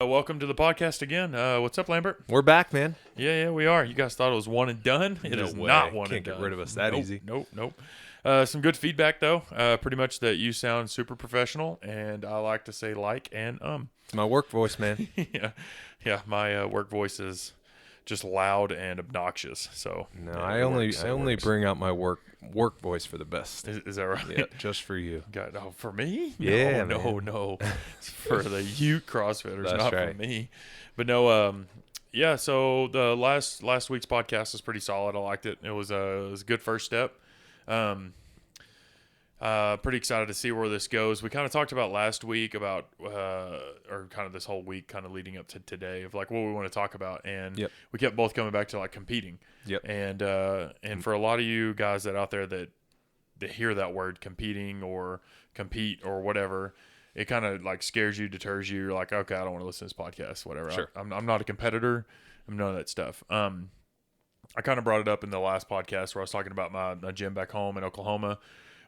Welcome to the podcast again. What's up, Lambert? We're back, man. Yeah, we are. You guys thought it was one and done. It No is way. not one Can't and done. get rid of us that easy. Nope. Some good feedback, though. Pretty much that you sound super professional, and I like to say and. It's my work voice, man. Yeah. My work voice is just loud and obnoxious. So No, yeah, I only bring out my work voice for the best. Is that right? Yeah, just for you. God, for me? Yeah, no. It's for the Ute CrossFitters, That's not right. for me. But no, yeah. So the last week's podcast was pretty solid. I liked it. It was a good first step. Pretty excited to see where this goes. We kind of talked about last week about, or kind of this whole week, kind of leading up to today, of like what we want to talk about, and we kept both coming back to like competing. Yep. And for a lot of you guys that out there that hear that word competing or compete or whatever, it kind of like scares you, deters you. You're like, okay, I don't want to listen to this podcast, whatever. Sure. I'm not a competitor. I'm none of that stuff. I kind of brought it up in the last podcast where I was talking about my gym back home in Oklahoma,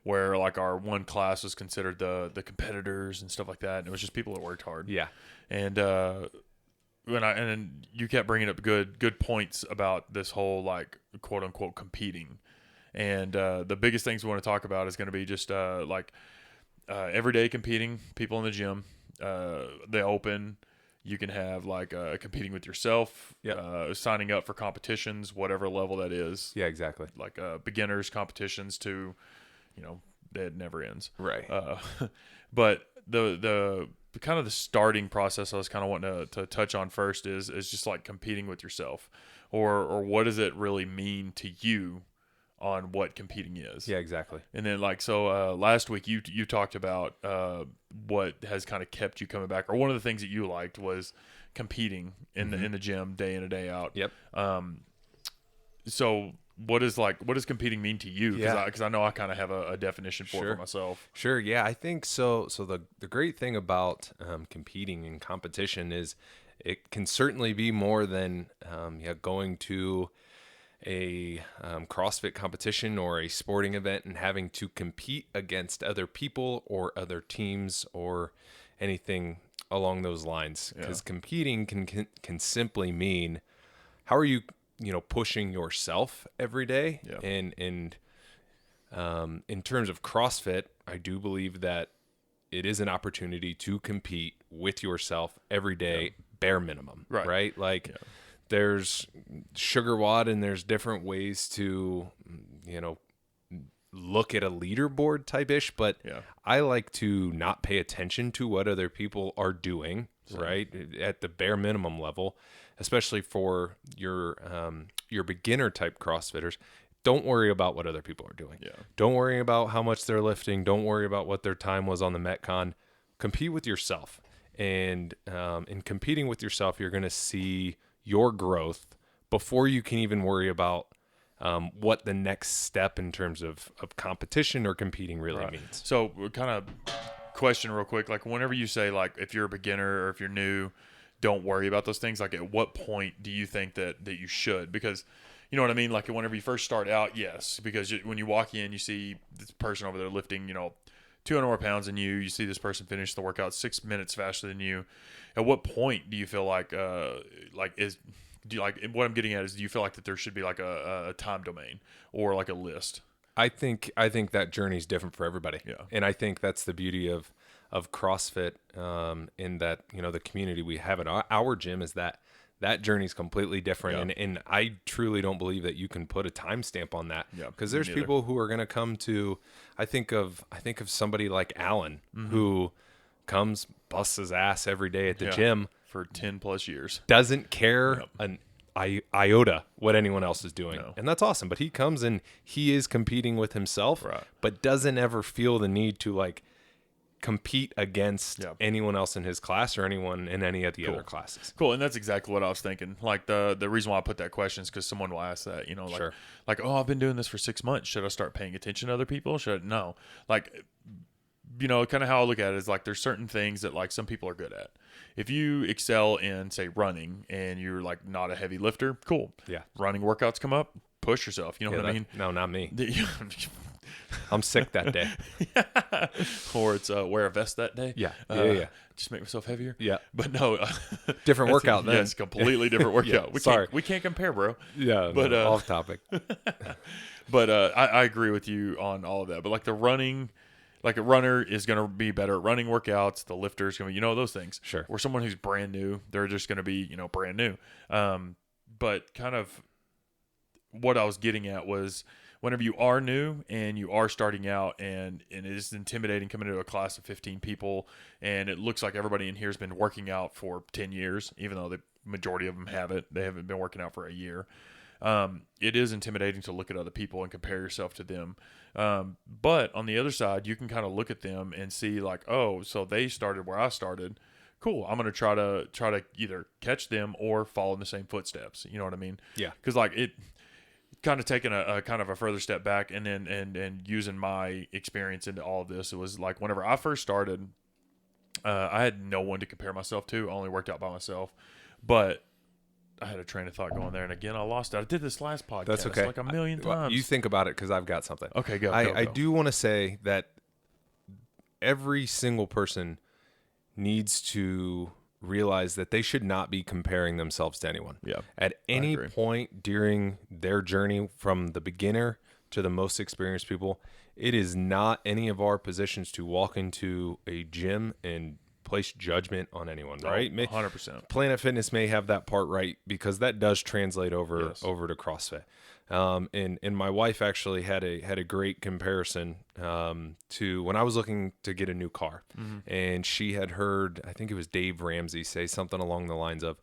where like our one class was considered the competitors and stuff like that. And it was just people that worked hard. Yeah. And and you kept bringing up good points about this whole like quote unquote competing. And the biggest things we want to talk about is going to be just everyday competing, people in the gym, the open. You can have like competing with yourself, signing up for competitions, whatever level that is. Yeah, exactly. Like beginners competitions to, that never ends. Right. But the kind of the starting process I was kind of wanting to touch on first is just like competing with yourself, or what does it really mean to you on what competing is. Yeah, exactly. And then last week you talked about what has kind of kept you coming back, or one of the things that you liked was competing in the gym day in and day out. Yep. So what does competing mean to you? Because I know I kind of have a definition for myself. Sure. Yeah, I think so. So the great thing about competing in competition is it can certainly be more than going to a CrossFit competition or a sporting event and having to compete against other people or other teams or anything along those lines. Because competing can simply mean, how are you pushing yourself every day? Yeah. And in terms of CrossFit, I do believe that it is an opportunity to compete with yourself every day, bare minimum, right? Like there's sugar WOD and there's different ways to, look at a leaderboard type-ish, but I like to not pay attention to what other people are doing, right? At the bare minimum level, especially for your beginner type CrossFitters. Don't worry about what other people are doing. Yeah. Don't worry about how much they're lifting. Don't worry about what their time was on the Metcon. Compete with yourself. And in competing with yourself, you're going to see your growth before you can even worry about what the next step in terms of competition or competing really means. So kind of question real quick, like whenever you say like if you're a beginner or if you're new, don't worry about those things, like at what point do you think that you should? Because you know what I mean? Like whenever you first start out, yes, because when you walk in, you see this person over there lifting, 200 more pounds than you. You see this person finish the workout 6 minutes faster than you. At what point do you feel what I'm getting at is, do you feel like that there should be like a time domain or like a list? I think that journey is different for everybody. Yeah. And I think that's the beauty of CrossFit, in that, the community we have at our gym is that journey is completely different. Yeah. And I truly don't believe that you can put a timestamp on that. Yeah, because there's people who are going to come to, I think of somebody like Alan, who comes, busts his ass every day at the gym for 10 plus years, doesn't care an iota what anyone else is doing. No. And that's awesome. But he comes and he is competing with himself, but doesn't ever feel the need to like compete against anyone else in his class or anyone in any of the other classes. Cool. And that's exactly what I was thinking. Like the reason why I put that question is because someone will ask that, like, oh, I've been doing this for 6 months. Should I start paying attention to other people? No. Like, kind of how I look at it is like, there's certain things that like some people are good at. If you excel in say running and you're like not a heavy lifter, cool. Yeah. Running workouts come up, push yourself. You know what I mean? No, not me. I'm sick that day. Or it's wear a vest that day. Yeah. Just make myself heavier. Yeah. But no. Different workout then. Yes, completely different workout. We can't compare, bro. Yeah, but off topic. But I agree with you on all of that. But like the running, like a runner is going to be better at running workouts. The lifter is going to be, those things. Sure. Or someone who's brand new, they're just going to be, brand new. But kind of what I was getting at was whenever you are new and you are starting out and it is intimidating coming into a class of 15 people and it looks like everybody in here has been working out for 10 years, even though the majority of them haven't. They haven't been working out for a year. It is intimidating to look at other people and compare yourself to them. But on the other side, you can kind of look at them and see like, oh, so they started where I started. Cool. I'm going to try to either catch them or follow in the same footsteps. You know what I mean? Yeah. Cause like it kind of taking a kind of a further step back and then, and using my experience into all of this. It was like, whenever I first started, I had no one to compare myself to. I only worked out by myself, but I had a train of thought going there, and again, I lost it. I did this last podcast. That's okay. Like a million times. You think about it because I've got something. Okay, go. I do want to say that every single person needs to realize that they should not be comparing themselves to anyone. Yeah. At any point during their journey from the beginner to the most experienced people, it is not any of our positions to walk into a gym and place judgment on anyone, right? 100%. Planet Fitness may have that part right because that does translate over to CrossFit. And my wife actually had a great comparison to when I was looking to get a new car, and she had heard, I think it was Dave Ramsey say something along the lines of,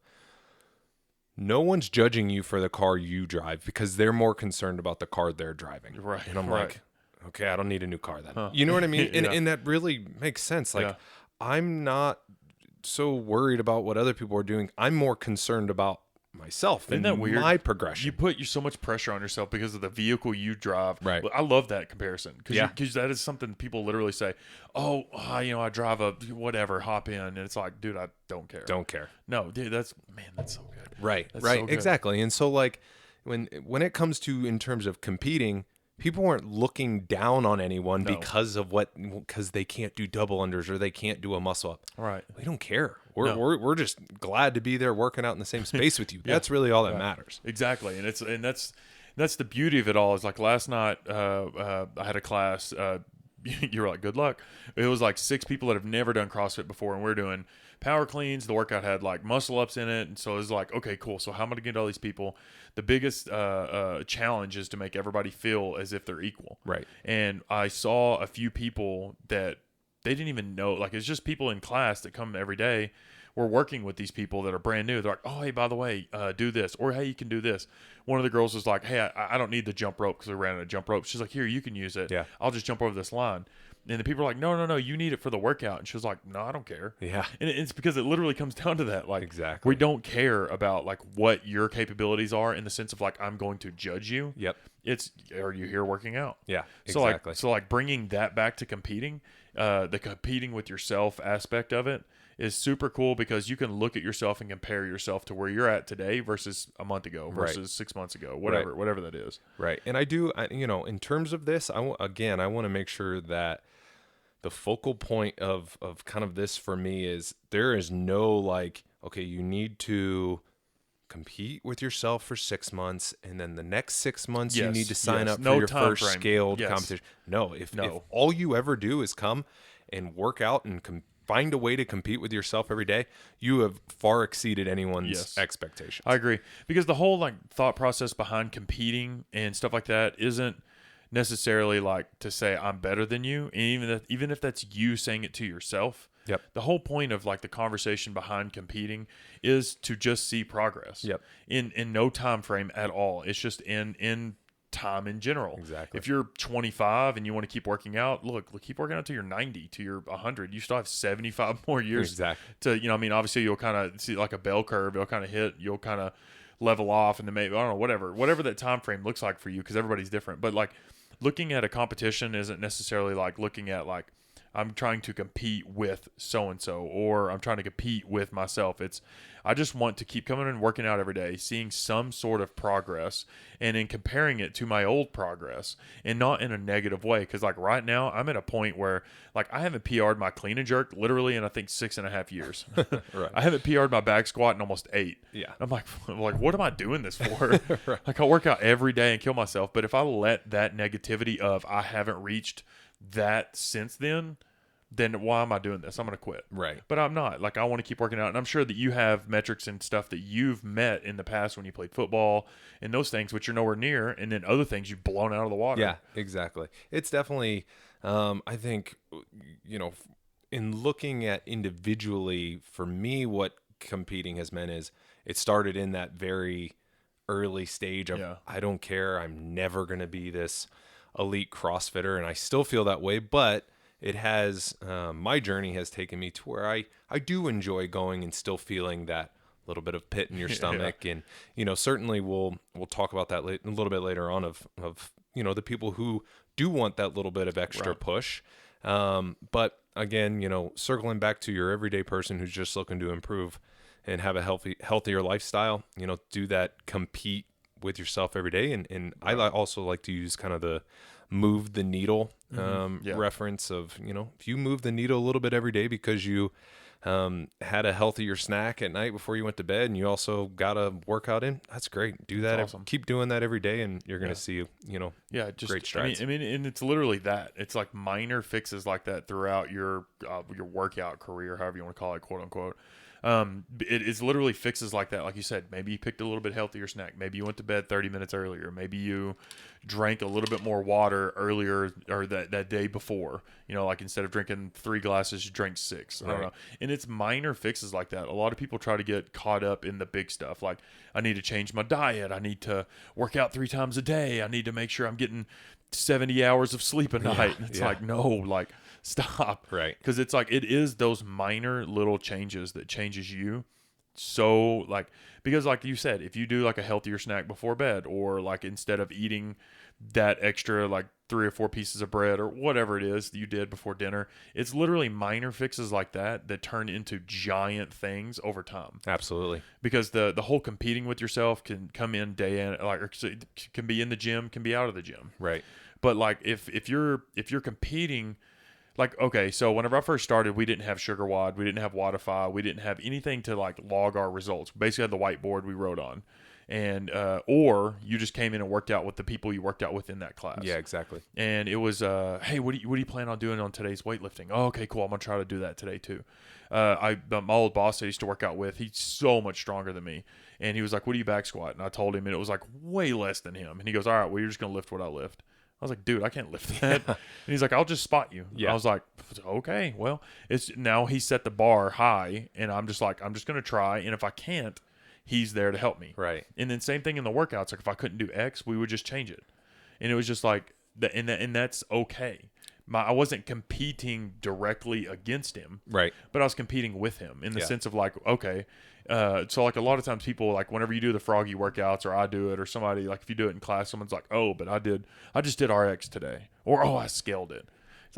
no one's judging you for the car you drive because they're more concerned about the car they're driving. Right. And I'm like, okay, I don't need a new car then. Huh. You know what I mean? And that really makes sense. Like, I'm not so worried about what other people are doing. I'm more concerned about myself and my progression. You put so much pressure on yourself because of the vehicle you drive. Right. I love that comparison because that is something people literally say, oh, I drive a whatever, hop in. And it's like, dude, I don't care. Don't care. No, dude, that's so good. Right. That's right. So good. Exactly. And so like when it comes to in terms of competing, people aren't looking down on anyone because they can't do double unders or they can't do a muscle up. Right. We don't care. We're just glad to be there working out in the same space with you. That's really all that matters. Exactly. And that's the beauty of it all. Is like last night I had a class. You were like, good luck. It was like 6 people that have never done CrossFit before, and we're doing power cleans. The workout had like muscle ups in it, and so it was like, okay, cool. So how am I gonna get all these people? The biggest challenge is to make everybody feel as if they're equal. Right. And I saw a few people that they didn't even know. Like, it's just people in class that come every day. We're working with these people that are brand new. They're like, oh, hey, by the way, do this. Or, hey, you can do this. One of the girls was like, hey, I don't need the jump rope because we ran out of jump rope. She's like, here, you can use it. Yeah. I'll just jump over this line. And the people are like, no, you need it for the workout. And she was like, no, I don't care. Yeah. And it's because it literally comes down to that. Like, exactly. We don't care about like what your capabilities are in the sense of like, I'm going to judge you. Yep. It's, are you here working out? Yeah, exactly. So like bringing that back to competing, the competing with yourself aspect of it is super cool because you can look at yourself and compare yourself to where you're at today versus a month ago versus 6 months ago, whatever that is. Right. And I do, in terms of this, I want to make sure that the focal point of kind of this for me is there is no like, okay, you need to compete with yourself for 6 months and then the next 6 months you need to sign up for your first scaled competition. No, if all you ever do is come and work out and find a way to compete with yourself every day, you have far exceeded anyone's expectations. I agree, because the whole like thought process behind competing and stuff like that isn't necessarily like to say I'm better than you, and even if that's you saying it to yourself. Yep. The whole point of like the conversation behind competing is to just see progress. Yep. In no time frame at all. It's just in time in general. Exactly. If you're 25 and you want to keep working out, keep working out till you're 90, to your 100. You still have 75 more years. Exactly. To, obviously you'll kind of see like a bell curve. It'll kind of hit. You'll kind of level off, and then maybe, I don't know, whatever that time frame looks like for you, because everybody's different. But like looking at a competition isn't necessarily like looking at like I'm trying to compete with so-and-so, or I'm trying to compete with myself. I just want to keep coming and working out every day, seeing some sort of progress, and in comparing it to my old progress, and not in a negative way. Because like right now, I'm at a point where like I haven't PR'd my clean and jerk literally in I think 6.5 years. Right. I haven't PR'd my back squat in almost 8. Yeah. I'm like, what am I doing this for? Right. Like I work out every day and kill myself, but if I let that negativity of I haven't reached that since then why am I doing this? I'm going to quit. Right. But I'm not. Like, I want to keep working out. And I'm sure that you have metrics and stuff that you've met in the past when you played football and those things, which you're nowhere near. And then other things you've blown out of the water. Yeah, exactly. It's definitely, I think, in looking at individually, for me, what competing has meant is it started in that very early stage of, I don't care. I'm never going to be this elite CrossFitter. And I still feel that way, but it has, my journey has taken me to where I do enjoy going and still feeling that little bit of pit in your stomach. And, certainly we'll talk about that a little bit later on of, the people who do want that little bit of extra push. But again, circling back to your everyday person who's just looking to improve and have a healthier lifestyle, do that, compete with yourself every day. And I also like to use kind of the move the needle reference of, if you move the needle a little bit every day because you had a healthier snack at night before you went to bed and you also got a workout in, that's great. Do that. Awesome. Keep doing that every day and you're going to see, great strides. I mean, and it's literally that. It's like minor fixes like that throughout your workout career, however you want to call it, quote unquote. It is literally fixes like that. Like you said, maybe you picked a little bit healthier snack. Maybe you went to bed 30 minutes earlier. Maybe you drank a little bit more water earlier or that day before, like instead of drinking 3 glasses, you drank 6. I don't know. And it's minor fixes like that. A lot of people try to get caught up in the big stuff. Like I need to change my diet. I need to work out 3 times a day. I need to make sure I'm getting 70 hours of sleep a night. It's like, no, like stop. Right. Because it's like, it is those minor little changes that changes you. So like, because like you said, if you do like a healthier snack before bed, or like instead of eating that extra like 3 or 4 pieces of bread or whatever it is that you did before dinner, it's literally minor fixes like that turn into giant things over time. Absolutely. Because the whole competing with yourself can come in day in, like, or can be in the gym, can be out of the gym. Right. But like if you're competing, like, okay, so whenever I first started, we didn't have SugarWOD, we didn't have Wodify, we didn't have anything to like log our results. We basically had the whiteboard we wrote on. And or you just came in and worked out with the people you worked out with in that class. Yeah, exactly. And it was, hey, what do you plan on doing on today's weightlifting? Oh, okay, cool. I'm gonna try to do that today too. My old boss I used to work out with, he's so much stronger than me, and he was like, "What do you back squat?" And I told him, and it was like way less than him. And he goes, "All right, well, you're just gonna lift what I lift." I was like, "Dude, I can't lift that." And he's like, "I'll just spot you." Yeah. I was like, "Okay, well, it's now he set the bar high, and I'm just like, I'm just gonna try, and if I can't, he's there to help me." Right. And then same thing in the workouts. Like if I couldn't do X, we would just change it. And it was just like and that's okay. I wasn't competing directly against him. Right. But I was competing with him in the sense of like, okay. So like a lot of times people, like whenever you do the froggy workouts or I do it or somebody, like if you do it in class, someone's like, "Oh, but I just did RX today." Or, "Oh, I scaled it."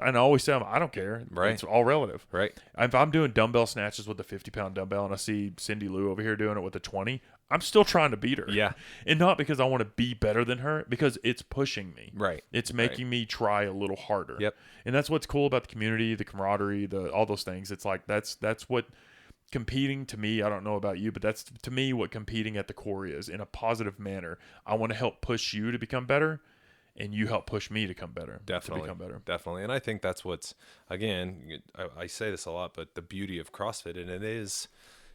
And I always tell them, I don't care. Right. It's all relative. Right. If I'm doing dumbbell snatches with a 50-pound dumbbell and I see Cindy Lou over here doing it with a 20, I'm still trying to beat her. Yeah. And not because I want to be better than her, because it's pushing me. Right. It's making me try a little harder. Yep. And that's what's cool about the community, the camaraderie, all those things. It's like that's what competing to me, I don't know about you, but that's to me what competing at the core is, in a positive manner. I want to help push you to become better, and you help push me to become better. Definitely. To become better. Definitely. And I think that's what's, again, I say this a lot, but the beauty of CrossFit, and it is,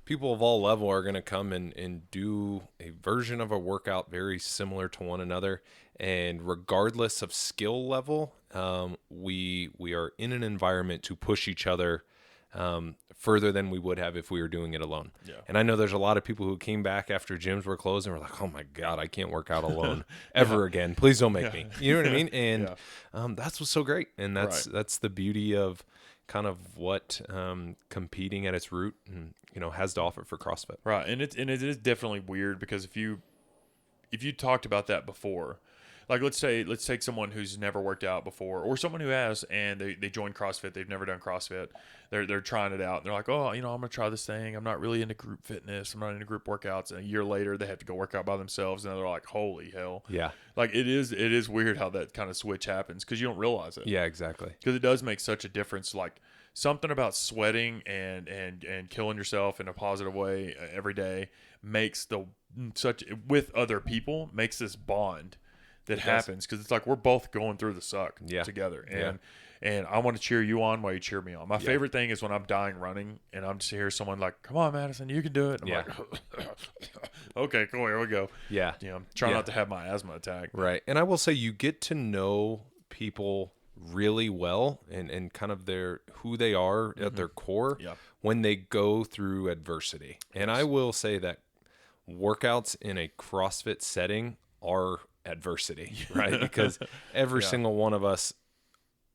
people of all level are going to come and do a version of a workout very similar to one another. And regardless of skill level, we are in an environment to push each other further than we would have if we were doing it alone. Yeah. And I know there's a lot of people who came back after gyms were closed and were like, "Oh my God, I can't work out alone ever again. Please don't make me." You know what I mean? And that's what's so great. And that's the beauty of kind of what competing at its root and, has to offer for CrossFit. Right. And it is definitely weird, because if you talked about that before, like let's take someone who's never worked out before, or someone who has, and they join CrossFit. They've never done CrossFit. They're trying it out. And they're like, oh, I'm gonna try this thing. I'm not really into group fitness. I'm not into group workouts. And a year later, they have to go work out by themselves, and they're like, holy hell. Yeah. Like it is weird how that kind of switch happens because you don't realize it. Yeah, exactly. Because it does make such a difference. Like something about sweating and killing yourself in a positive way every day makes with other people makes this bond that happens, because it's like we're both going through the suck together, and I want to cheer you on while you cheer me on. My favorite thing is when I'm dying running and I'm just hear someone like, come on, Madison, you can do it. And I'm like, okay, cool, here we go. Yeah. Try not to have my asthma attack. Right. And I will say you get to know people really well and kind of who they are at their core when they go through adversity. And I will say that workouts in a CrossFit setting are adversity, right? Because every single one of us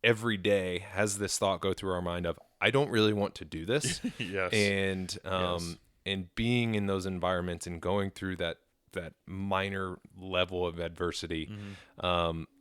every day has this thought go through our mind of, I don't really want to do this. And and being in those environments and going through that minor level of adversity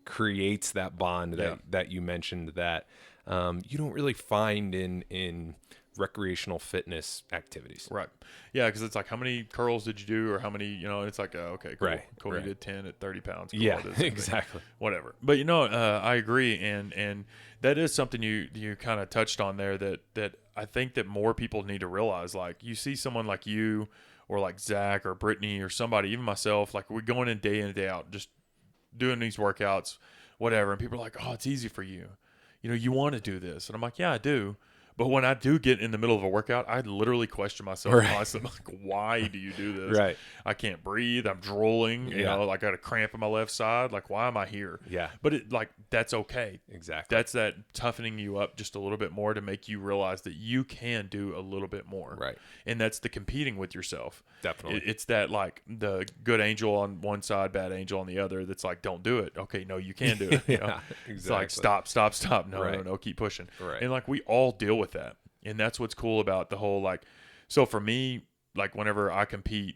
creates that bond that you mentioned that you don't really find in recreational fitness activities. Right. Yeah, because it's like, how many curls did you do, or how many, it's like, okay, cool. Right. Cool, you did 10 at 30 pounds. Cool, Yeah, exactly. Whatever. But, I agree, and that is something you kind of touched on there that I think that more people need to realize. Like, you see someone like you or like Zach or Brittany or somebody, even myself, like we're going in and day out, just doing these workouts, whatever, and people are like, oh, it's easy for you. You want to do this. And I'm like, yeah, I do. But when I do get in the middle of a workout, I literally question myself constantly, like, why do you do this? Right. I can't breathe. I'm drooling. I got a cramp in my left side. Like, why am I here? Yeah. But that's okay. Exactly. That's that toughening you up just a little bit more to make you realize that you can do a little bit more. Right. And that's the competing with yourself. Definitely. It's that, like, the good angel on one side, bad angel on the other. That's like, don't do it. Okay, no, you can do it. Exactly. It's like, stop. No, keep pushing. Right. And like, we all deal with that. And that's what's cool about the whole, like, so for me, like whenever I compete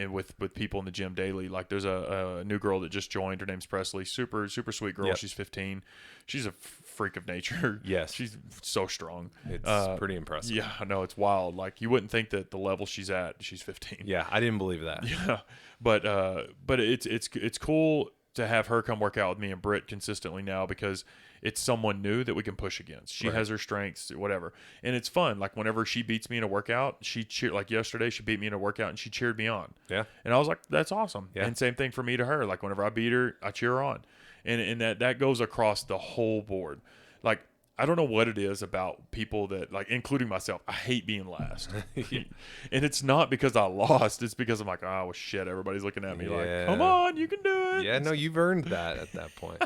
with people in the gym daily, like there's a new girl that just joined. Her name's Presley. Super, super sweet girl. Yep. She's 15. She's a freak of nature. Yes. She's so strong. It's pretty impressive. Yeah, I know. It's wild. Like, you wouldn't think that the level she's at, she's 15. Yeah, I didn't believe that. Yeah. But it's cool to have her come work out with me and Britt consistently now, because it's someone new that we can push against. She has her strengths, whatever. And it's fun. Like, whenever she beats me in a workout, like yesterday, she beat me in a workout and she cheered me on. Yeah. And I was like, that's awesome. Yeah. And same thing for me to her. Like, whenever I beat her, I cheer her on. And that goes across the whole board. Like, I don't know what it is about people that, like, including myself, I hate being last. And it's not because I lost. It's because I'm like, oh, well, shit, everybody's looking at me like, come on, you can do it. Yeah, no, you've earned that at that point.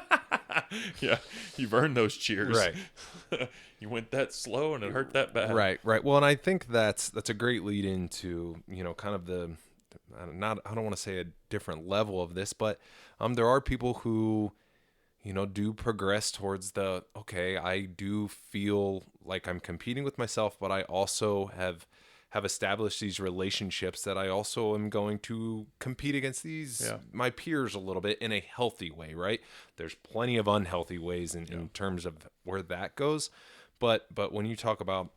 Yeah, you've earned those cheers. Right. You went that slow and it hurt that bad. Right. Well, and I think that's a great lead into, kind of I don't want to say a different level of this, but there are people who do progress towards I do feel like I'm competing with myself, but I also have established these relationships that I also am going to compete against my peers a little bit in a healthy way, right? There's plenty of unhealthy ways in terms of where that goes. But when you talk about,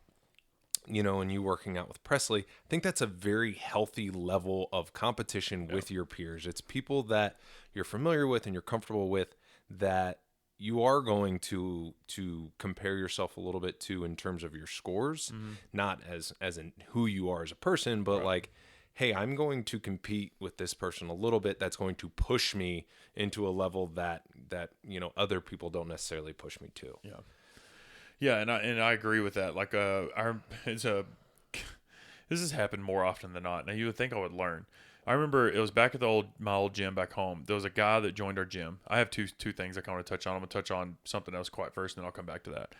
and you working out with Presley, I think that's a very healthy level of competition with your peers. It's people that you're familiar with and you're comfortable with, that you are going to compare yourself a little bit to in terms of your scores, not as in who you are as a person, but like, hey, I'm going to compete with this person a little bit. That's going to push me into a level that other people don't necessarily push me to. Yeah. Yeah, and I agree with that. Like, this has happened more often than not. Now, you would think I would learn. I remember it was back at my old gym back home. There was a guy that joined our gym. I have two things I kind of want to touch on. I'm going to touch on something else quite first, and then I'll come back to that.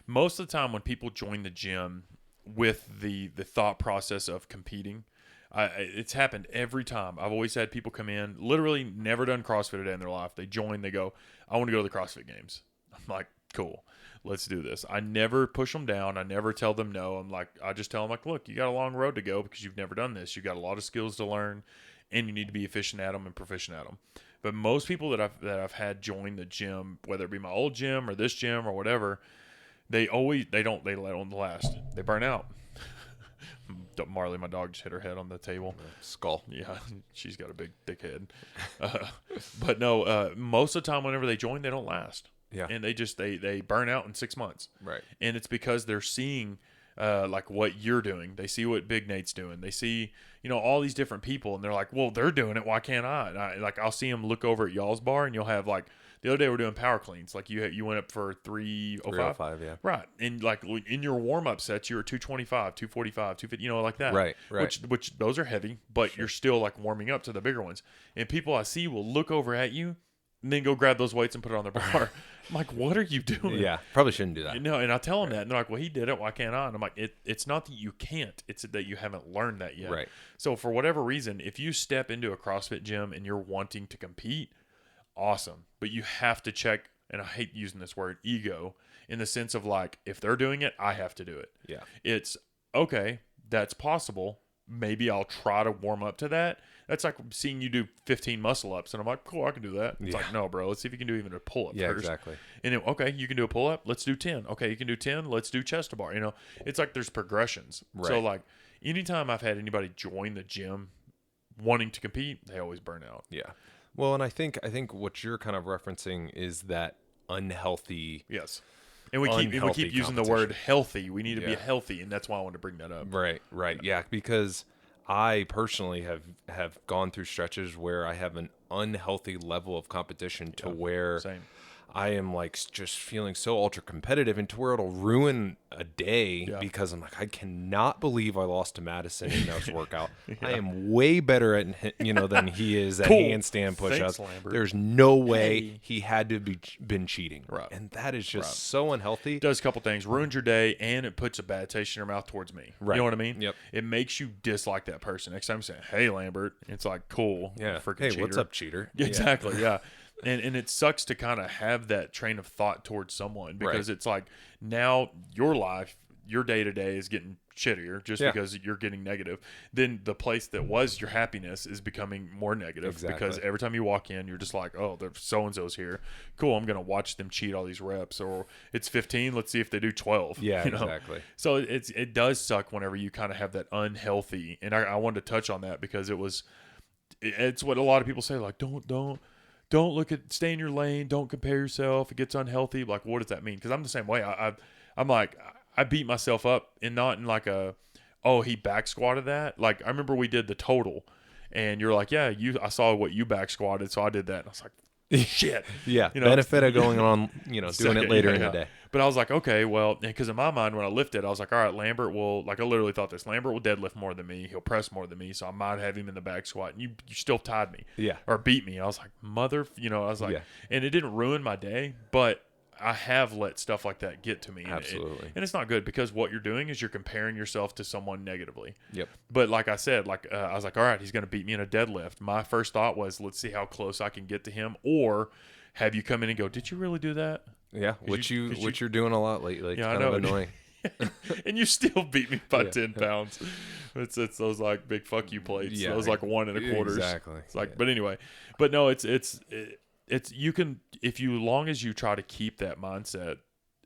Most of the time when people join the gym with the thought process of competing, it's happened every time. I've always had people come in, literally never done CrossFit a day in their life. They join, they go, I want to go to the CrossFit Games. I'm like, cool, let's do this. I never push them down. I never tell them no. I just tell them, like, look, you got a long road to go because you've never done this. You got a lot of skills to learn, and you need to be efficient at them and proficient at them. But most people that I've had join the gym, whether it be my old gym or this gym or whatever, they don't last. They burn out. Marley, my dog, just hit her head on the table. Skull. Yeah, she's got a big, thick head. But no, most of the time, whenever they join, they don't last. Yeah. And they burn out in 6 months. Right. And it's because they're seeing like what you're doing. They see what Big Nate's doing. They see, all these different people, and they're like, well, they're doing it. Why can't I? And I'll see them look over at y'all's bar, and you'll have like, the other day we're doing power cleans. Like you went up for 305. 305, yeah. Right. And like in your warm-up sets, you were 225, 245, 250, like that. Right. Which those are heavy, but you're still like warming up to the bigger ones. And people I see will look over at you and then go grab those weights and put it on their bar. I'm like, what are you doing? Yeah, probably shouldn't do that. And I tell them that, and they're like, well, he did it. Why can't I? And I'm like, it's not that you can't. It's that you haven't learned that yet. Right. So for whatever reason, if you step into a CrossFit gym and you're wanting to compete, awesome. But you have to check, and I hate using this word, ego, in the sense of like, if they're doing it, I have to do it. Yeah. It's, okay, that's possible. Maybe I'll try to warm up to that. That's like seeing you do 15 muscle ups, and I'm like, cool, I can do that. It's like, no, bro, let's see if you can do even a pull up first. Exactly. And okay, you can do a pull up. Let's do 10. Okay, you can do 10. Let's do chest to bar. It's like there's progressions. Right. So like, anytime I've had anybody join the gym wanting to compete, they always burn out. Yeah. Well, and I think what you're kind of referencing is that unhealthy. Yes. And we keep using the word healthy. We need to be healthy, and that's why I wanted to bring that up. Right. Yeah, because I personally have gone through stretches where I have an unhealthy level of competition to where I am like just feeling so ultra competitive, and to where it'll ruin a day because I'm like, I cannot believe I lost to Madison in this workout. I am way better at than he is at handstand push-ups. There's no way he had to been cheating. Right. And that is just so unhealthy. It does a couple things. Ruins your day, and it puts a bad taste in your mouth towards me. Right. You know what I mean? Yep. It makes you dislike that person. Next time you say, hey, Lambert, it's like, cool. Yeah. Freaking Hey, cheater. what's up, cheater? Exactly, yeah. And it sucks to kind of have that train of thought towards someone, because it's like, now your life, your day-to-day is getting shittier just because you're getting negative. Then the place that was your happiness is becoming more negative because every time you walk in, you're just like, oh, there's so-and-so's here. Cool, I'm going to watch them cheat all these reps. Or it's 15, let's see if they do 12. Yeah, exactly. So it does suck whenever you kind of have that unhealthy. And I wanted to touch on that because it's what a lot of people say, like, don't stay in your lane. Don't compare yourself. It gets unhealthy. Like, what does that mean? Because I'm the same way. I'm like, I beat myself up, and not in like he back squatted that. Like, I remember we did the total, and you're like, yeah, I saw what you back squatted, so I did that. And I was like, shit. Benefit of going on, doing it later in the day. But I was like, okay, well, because in my mind, when I lifted, I was like, all right, Lambert will, like, I literally thought this, Lambert will deadlift more than me. He'll press more than me. So I might have him in the back squat. And you still tied me. Yeah. Or beat me. I was like, I was like, and it didn't ruin my day, but I have let stuff like that get to me. Absolutely. And it's not good, because what you're doing is you're comparing yourself to someone negatively. Yep. But like I said, I was like, all right, he's going to beat me in a deadlift. My first thought was, let's see how close I can get to him, or have you come in and go, did you really do that? Yeah, which you're doing a lot lately. Yeah, it's kind of annoying. And you still beat me by 10 pounds. It's those like big fuck you plates. Yeah, those like 1 1/4. Exactly. It's like, but anyway, but no, it's you can, if you, long as you try to keep that mindset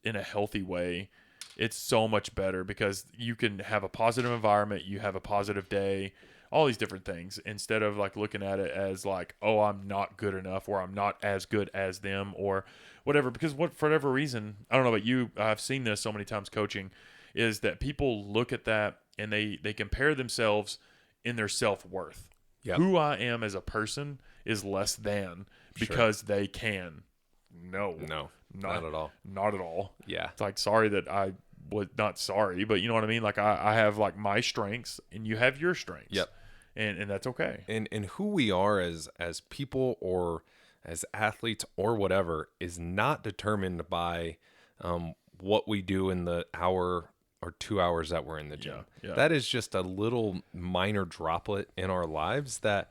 in a healthy way, it's so much better, because you can have a positive environment. You have a positive day, all these different things, instead of like looking at it as like, oh, I'm not good enough, or I'm not as good as them, or whatever. Because for whatever reason, I don't know about you, I've seen this so many times coaching, is that people look at that and they compare themselves in their self-worth. Yep. Who I am as a person is less than because they can. No, not at all. Not at all. Yeah. It's like, sorry that I was not sorry, but you know what I mean? Like, I have like my strengths, and you have your strengths. Yep. And that's okay. And who we are as people, or as athletes, or whatever, is not determined by what we do in the hour or 2 hours that we're in the gym. Yeah. That is just a little minor droplet in our lives that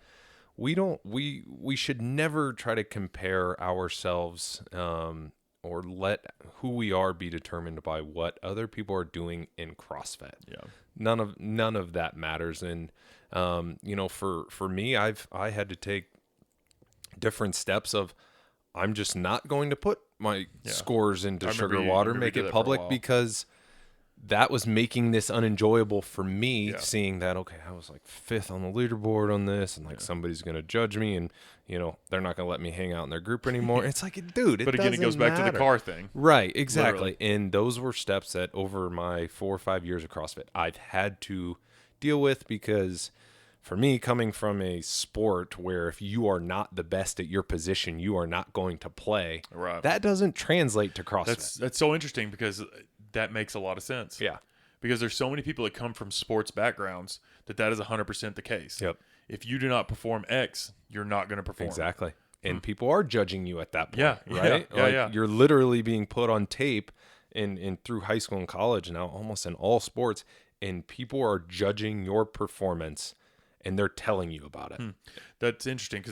we should never try to compare ourselves or let who we are be determined by what other people are doing in CrossFit. Yeah. None of that matters. And for me, I had to take different steps of, I'm just not going to put my scores into sugar water, make it public, because that was making this unenjoyable for me, seeing that, okay, I was like 5th on the leaderboard on this, and like somebody's going to judge me, and, you know, they're not going to let me hang out in their group anymore. It's like, dude, but again, it goes back to the car thing. Right, exactly. Literally. And those were steps that over my 4 or 5 years of CrossFit, I've had to deal with, because for me, coming from a sport where if you are not the best at your position, you are not going to play. Right. That doesn't translate to CrossFit. That's so interesting, because that makes a lot of sense. Yeah. Because there's so many people that come from sports backgrounds that is 100% the case. Yep. If you do not perform X, you're not going to perform. Exactly. And people are judging you at that point, yeah, right? Yeah. You're literally being put on tape in through high school and college now, almost in all sports, and people are judging your performance, and they're telling you about it. That's interesting,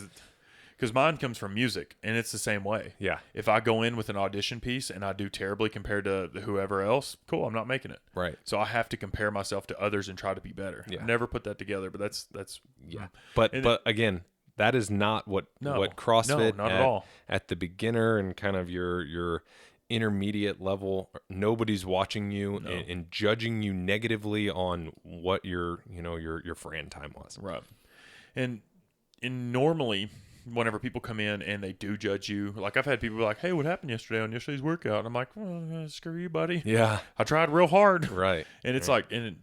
because mine comes from music, and it's the same way. Yeah. If I go in with an audition piece and I do terribly compared to whoever else, cool, I'm not making it. Right. So I have to compare myself to others and try to be better. Yeah. Never put that together, but that's yeah. But again, that is not what CrossFit not at all. At the beginner and kind of your intermediate level, nobody's watching you and judging you negatively on what your Fran time was. Right. And normally, whenever people come in and they do judge you, like I've had people be like, "Hey, what happened yesterday on yesterday's workout?" And I'm like, "Well, screw you, buddy. Yeah, I tried real hard." Right. And it's like, and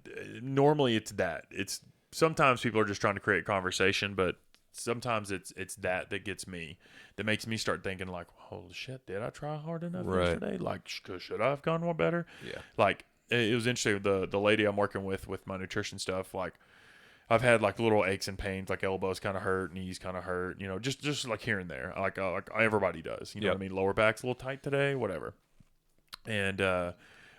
normally it's that. It's sometimes people are just trying to create conversation, but sometimes it's that gets me, that makes me start thinking like, "Holy shit, did I try hard enough yesterday? Like, should I have gone more better?" Yeah. Like, it was interesting. The lady I'm working with my nutrition stuff, like, I've had like little aches and pains, like elbows kind of hurt, knees kind of hurt, you know, just like here and there, like everybody does, you know what I mean? Lower back's a little tight today, whatever. And I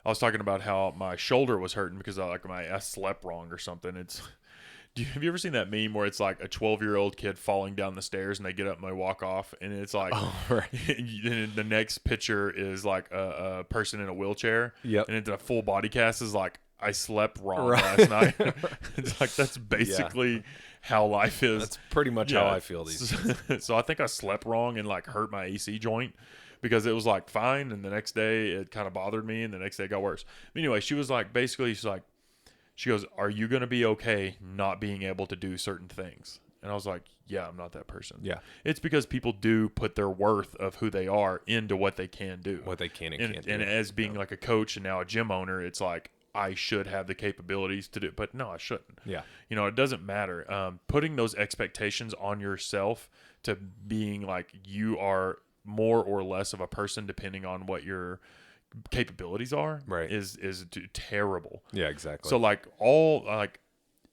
was talking about how my shoulder was hurting because I slept wrong or something. Have you ever seen that meme where it's like a 12-year-old kid falling down the stairs and they get up and they walk off, and it's like, the next picture is like a person in a wheelchair, and it's a full body cast is like, I slept wrong last night. It's like, that's basically how life is. That's pretty much how I feel these days. So I think I slept wrong and like hurt my AC joint, because it was like fine, and the next day it kind of bothered me, and the next day it got worse. But anyway, she was like, basically, she goes, "Are you going to be okay not being able to do certain things?" And I was like, "Yeah, I'm not that person." Yeah. It's because people do put their worth of who they are into what they can do. What they can and can't do. And as being like a coach and now a gym owner, it's like, I should have the capabilities to do it, but no, I shouldn't. Yeah. You know, it doesn't matter. Putting those expectations on yourself to being like you are more or less of a person depending on what your capabilities are, right, is terrible. Yeah, exactly. So like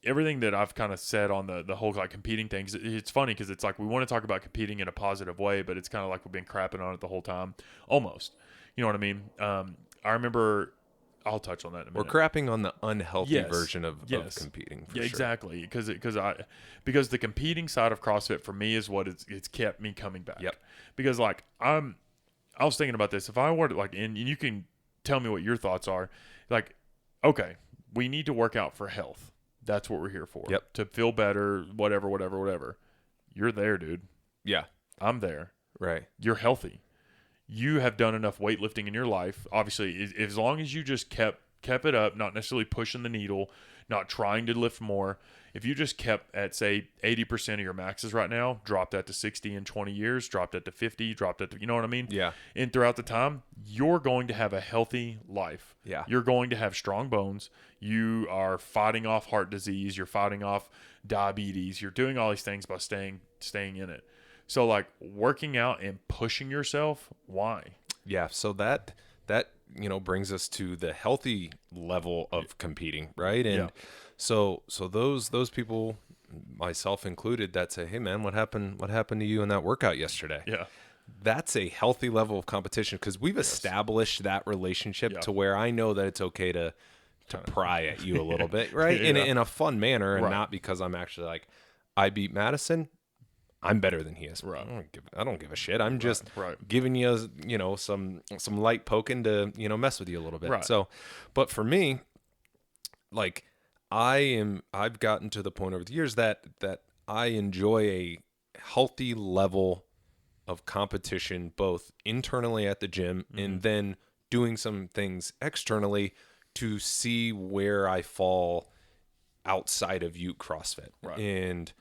everything that I've kind of said on the whole like competing things, it's funny because it's like we want to talk about competing in a positive way, but it's kind of like we've been crapping on it the whole time, almost. You know what I mean? I remember. I'll touch on that in a minute. We're crapping on the unhealthy version of competing. For sure. Exactly, because the competing side of CrossFit for me is what it's kept me coming back. Yep. Because like I was thinking about this. If I were to like, and you can tell me what your thoughts are. Like, okay, we need to work out for health. That's what we're here for. Yep. To feel better, whatever. You're there, dude. Yeah. I'm there. Right. You're healthy. You have done enough weightlifting in your life. Obviously, as long as you just kept it up, not necessarily pushing the needle, not trying to lift more. If you just kept at, say, 80% of your maxes right now, drop that to 60 in 20 years, drop that to 50, drop that to, you know what I mean? Yeah. And throughout the time, you're going to have a healthy life. Yeah. You're going to have strong bones. You are fighting off heart disease. You're fighting off diabetes. You're doing all these things by staying in it. So like working out and pushing yourself, why? Yeah. So that brings us to the healthy level of competing, right? And so those people, myself included, that say, "Hey man, what happened to you in that workout yesterday?" Yeah. That's a healthy level of competition, because we've established that relationship to where I know that it's okay to pry at you a little bit, right? In a fun manner, and not because I'm actually like, I beat Madison, I'm better than he is. Right. I don't give a shit. I'm just giving you, some light poking to, mess with you a little bit. Right. So, but for me, like I've gotten to the point over the years that I enjoy a healthy level of competition, both internally at the gym and then doing some things externally to see where I fall outside of Ute CrossFit. Right. And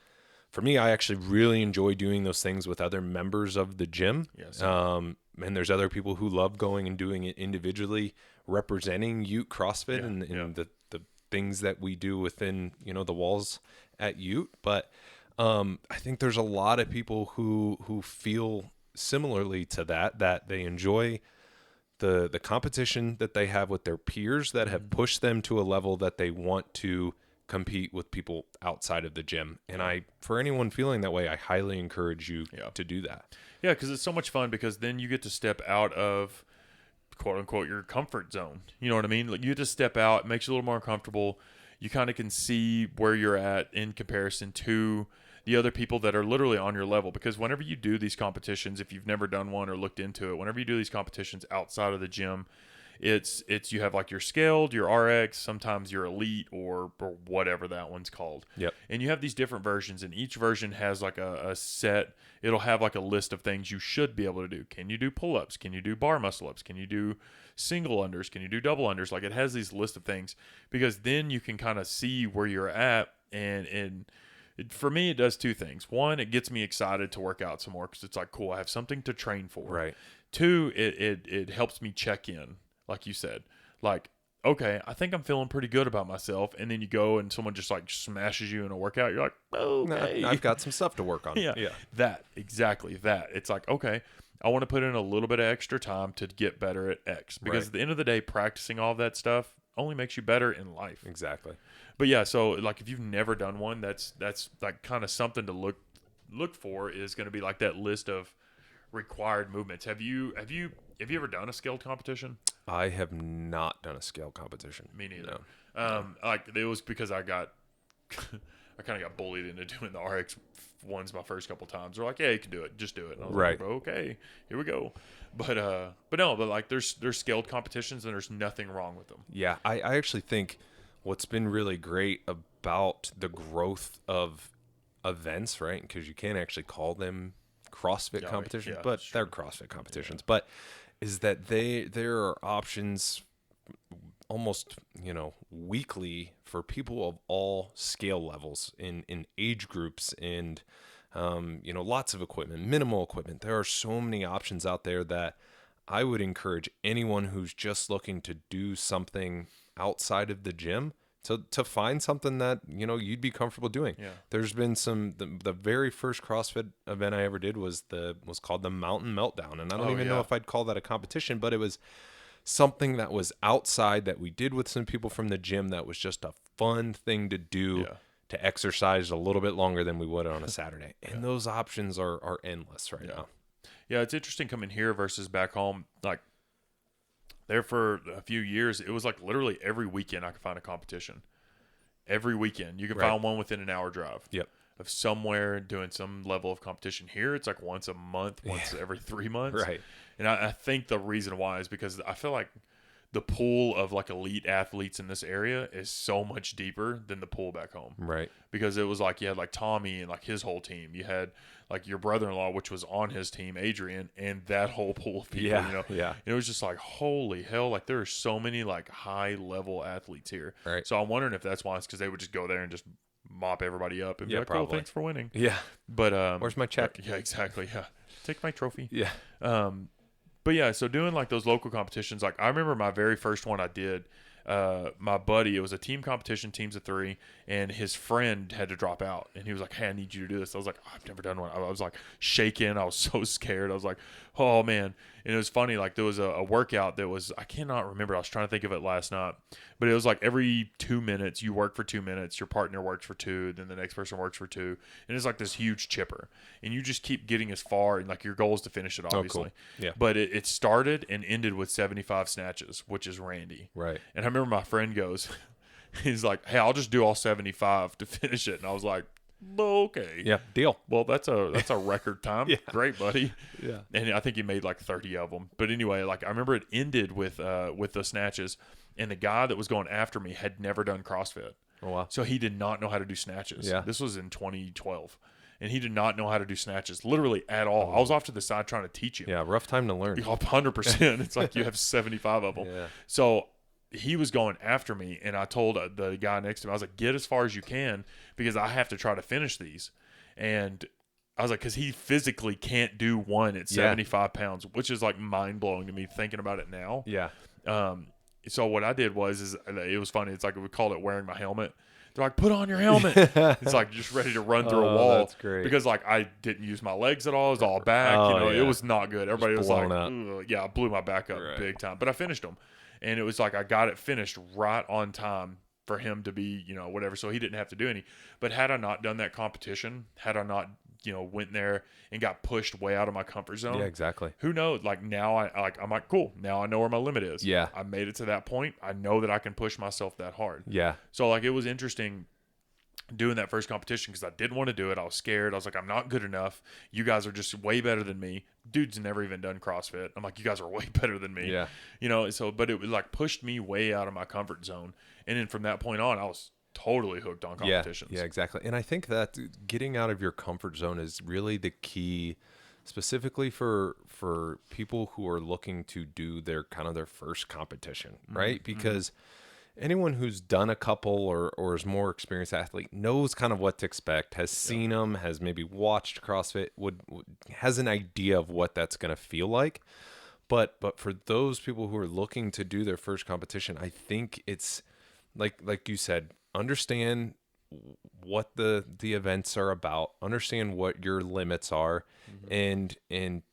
for me, I actually really enjoy doing those things with other members of the gym. Yes. And there's other people who love going and doing it individually, representing Ute CrossFit and the things that we do within, the walls at Ute. But I think there's a lot of people who feel similarly to that they enjoy the competition that they have with their peers that have pushed them to a level that they want to compete with people outside of the gym. And for anyone feeling that way, I highly encourage you to do that. Yeah, because it's so much fun, because then you get to step out of quote unquote your comfort zone. You know what I mean? Like, you get to step out, it makes you a little more comfortable. You kind of can see where you're at in comparison to the other people that are literally on your level. Because whenever you do these competitions, if you've never done one or looked into it, whenever you do these competitions outside of the gym, it's you have like your scaled, your RX, sometimes your elite or whatever that one's called. Yep. And you have these different versions, and each version has like a set, it'll have like a list of things you should be able to do. Can you do pull-ups? Can you do bar muscle-ups? Can you do single unders? Can you do double unders? Like, it has these list of things, because then you can kind of see where you're at. And for me, it does two things. One, it gets me excited to work out some more, because it's like, cool, I have something to train for. Right. Two, it helps me check in. Like you said, like, okay, I think I'm feeling pretty good about myself. And then you go and someone just like smashes you in a workout. You're like, okay, I've got some stuff to work on. yeah. Exactly that. It's like, okay, I want to put in a little bit of extra time to get better at X, because at the end of the day, practicing all that stuff only makes you better in life. Exactly. But yeah, so like, if you've never done one, that's like kind of something to look for, is going to be like that list of required movements. Have you ever done a scaled competition? I have not done a scale competition. Me neither. No. Like, it was because I kind of got bullied into doing the RX ones my first couple times. They're like, yeah, you can do it. Just do it. And I was like, okay, here we go. But like, there's scaled competitions, and there's nothing wrong with them. Yeah, I actually think what's been really great about the growth of events, right? Because you can't actually call them CrossFit competitions, but they're CrossFit competitions. But is that there are options almost, weekly for people of all scale levels in age groups and, lots of equipment, minimal equipment. There are so many options out there that I would encourage anyone who's just looking to do something outside of the gym to find something that, you'd be comfortable doing. Yeah. There's been the very first CrossFit event I ever did was called the Mountain Meltdown. And I don't even know if I'd call that a competition, but it was something that was outside that we did with some people from the gym that was just a fun thing to do to exercise a little bit longer than we would on a Saturday. And those options are endless right now. Yeah, it's interesting coming here versus back home. Like, there for a few years, it was like literally every weekend I could find a competition. Every weekend. You can find one within an hour drive. Yep. Of somewhere doing some level of competition. Here, it's like once a month, once every 3 months. Right. And I think the reason why is because I feel like the pool of like elite athletes in this area is so much deeper than the pool back home. Right. Because it was like, you had like Tommy and like his whole team. You had like your brother-in-law, which was on his team, Adrian, and that whole pool of people, Yeah. And it was just like, holy hell, like, there are so many like high level athletes here. Right. So I'm wondering if that's why. It's because they would just go there and just mop everybody up and be like, probably. cool, thanks for winning. Yeah. But where's my check? Yeah, exactly. Yeah. Take my trophy. Yeah. But yeah, so doing like those local competitions, like, I remember my very first one I did, my buddy, it was a team competition, teams of 3, and his friend had to drop out, and he was like, hey, I need you to do this. I was like, oh, I've never done one. I was like shaking. I was so scared. I was like, oh man. And it was funny, like, there was a workout that was, I cannot remember, I was trying to think of it last night, but it was like every 2 minutes you work for 2 minutes, your partner works for 2, then the next person works for 2, and it's like this huge chipper, and you just keep getting as far, and like, your goal is to finish it, obviously. Oh, cool. Yeah. But it started and ended with 75 snatches, which is Randy. Right. And I remember my friend goes, he's like, hey, I'll just do all 75 to finish it. And I was like, okay. Yeah, deal. Well, that's a record time. Yeah. Great, buddy. Yeah. And I think he made like 30 of them. But anyway, like, I remember it ended with the snatches, and the guy that was going after me had never done CrossFit. Oh, wow. So he did not know how to do snatches. Yeah. This was in 2012. and he did not know how to do snatches literally at all. I was off to the side trying to teach him. Yeah, rough time to learn. 100%. It's like you have 75 of them. Yeah. So he was going after me, and I told the guy next to me, I was like, get as far as you can because I have to try to finish these. And I was like, because he physically can't do one at 75 pounds, which is like mind blowing to me thinking about it now. Yeah. So what I did was it was funny. It's like we called it wearing my helmet. They're like, put on your helmet. It's like just ready to run through a wall. That's great. Because like I didn't use my legs at all. It was all back. It was not good. Everybody was like, yeah, I blew my back up big time. But I finished them. And it was like I got it finished right on time for him to be, whatever. So he didn't have to do any. But had I not done that competition, had I not, went there and got pushed way out of my comfort zone. Yeah, exactly. Who knows? Like now I'm like, cool. Now I know where my limit is. Yeah. I made it to that point. I know that I can push myself that hard. Yeah. So like it was interesting doing that first competition because I didn't want to do it. I was scared. I was like, I'm not good enough. You guys are just way better than me. Dude's never even done CrossFit. I'm like, you guys are way better than me. Yeah. But it was like pushed me way out of my comfort zone. And then from that point on, I was totally hooked on competitions. Yeah, exactly. And I think that getting out of your comfort zone is really the key, specifically for people who are looking to do their first competition, right? Because anyone who's done a couple or is more experienced athlete knows kind of what to expect, has seen them, has maybe watched CrossFit, has an idea of what that's going to feel like. But for those people who are looking to do their first competition, I think it's like you said, understand what the events are about, understand what your limits are, and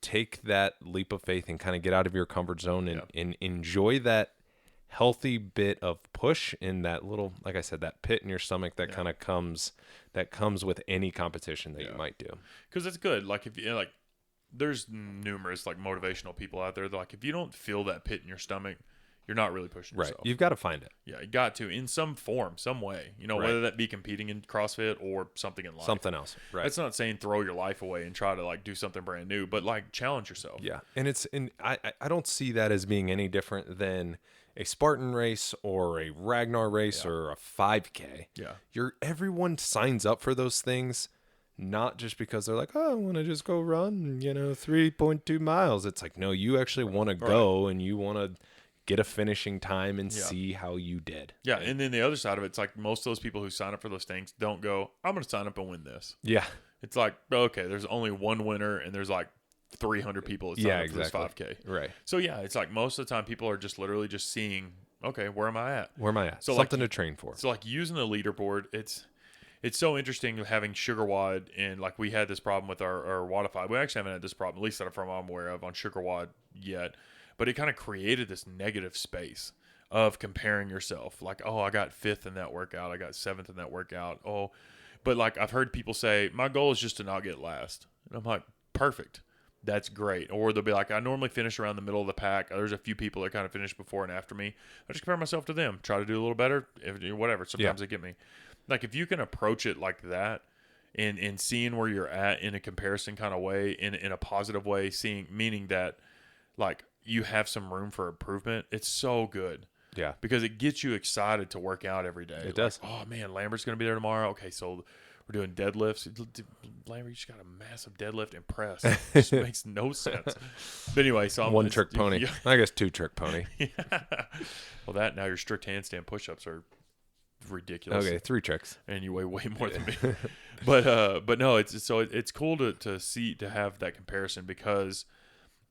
take that leap of faith and kind of get out of your comfort zone and enjoy that healthy bit of push in that little, like I said, that pit in your stomach that kind of comes with any competition that you might do. Because it's good. Like if you there's numerous like motivational people out there that like if you don't feel that pit in your stomach, you're not really pushing yourself. Right. You've got to find it. Yeah, you got to in some form, some way. Whether that be competing in CrossFit or something in life. Something else. Right. That's not saying throw your life away and try to like do something brand new, but like challenge yourself. Yeah. And I don't see that as being any different than a Spartan race or a Ragnar race or a 5K. Yeah. Everyone signs up for those things not just because they're like, oh, I want to just go run, 3.2 miles. It's like, no, you actually want to go and you want to get a finishing time and see how you did. Yeah, and then the other side of it's like most of those people who sign up for those things don't go, I'm going to sign up and win this. Yeah. It's like, okay, there's only one winner and there's like 300 people that sign up for this 5K. Right. So, yeah, it's like most of the time people are just literally just seeing, okay, where am I at? So something to train for. So, like using the leaderboard, it's so interesting having Sugar Wad, and like we had this problem with our Wadify. We actually haven't had this problem, at least that I'm aware of, on Sugar Wad yet. But it kind of created this negative space of comparing yourself. Like, oh, I got 5th in that workout. I got 7th in that workout. Oh, but like I've heard people say, my goal is just to not get last. And I'm like, perfect. That's great. Or they'll be like, I normally finish around the middle of the pack. There's a few people that kind of finish before and after me. I just compare myself to them. Try to do a little better. Whatever. Sometimes they get me. Like if you can approach it like that and seeing where you're at in a comparison kind of way, in a positive way, meaning that like, you have some room for improvement. It's so good. Yeah. Because it gets you excited to work out every day. It does. Oh, man, Lambert's going to be there tomorrow. Okay, so we're doing deadlifts. Lambert, you just got a massive deadlift and press. It just makes no sense. But anyway, so one trick pony. Yeah. I guess 2 trick pony. Yeah. Well, now your strict handstand push-ups are ridiculous. Okay, 3 tricks. And you weigh way more than me. But no, it's cool to have that comparison because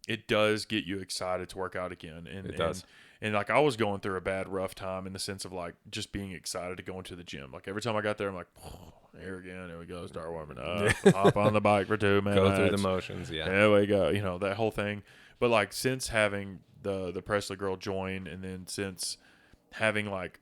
it does get you excited to work out again. And it does. And like I was going through a bad, rough time in the sense of like just being excited to go into the gym. Like every time I got there, I'm like, oh, there again. There we go. Start warming up. Hop on the bike for 2 minutes. Go through the motions. Yeah. There we go. That whole thing. But like since having the Presley girl join, and then since having like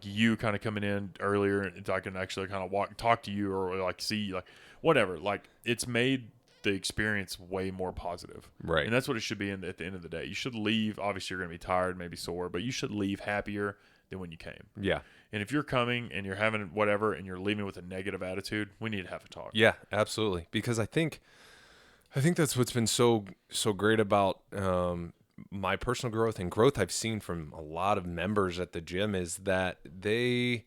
you kind of coming in earlier, and I can actually kind of talk to you or like see like whatever. Like it's made the experience way more positive. Right. And that's what it should be at the end of the day. You should leave, obviously you're going to be tired, maybe sore, but you should leave happier than when you came. Yeah. And if you're coming and you're having whatever and you're leaving with a negative attitude, we need to have a talk. Yeah, absolutely. Because I think that's what's been so great about my personal growth and growth I've seen from a lot of members at the gym is that they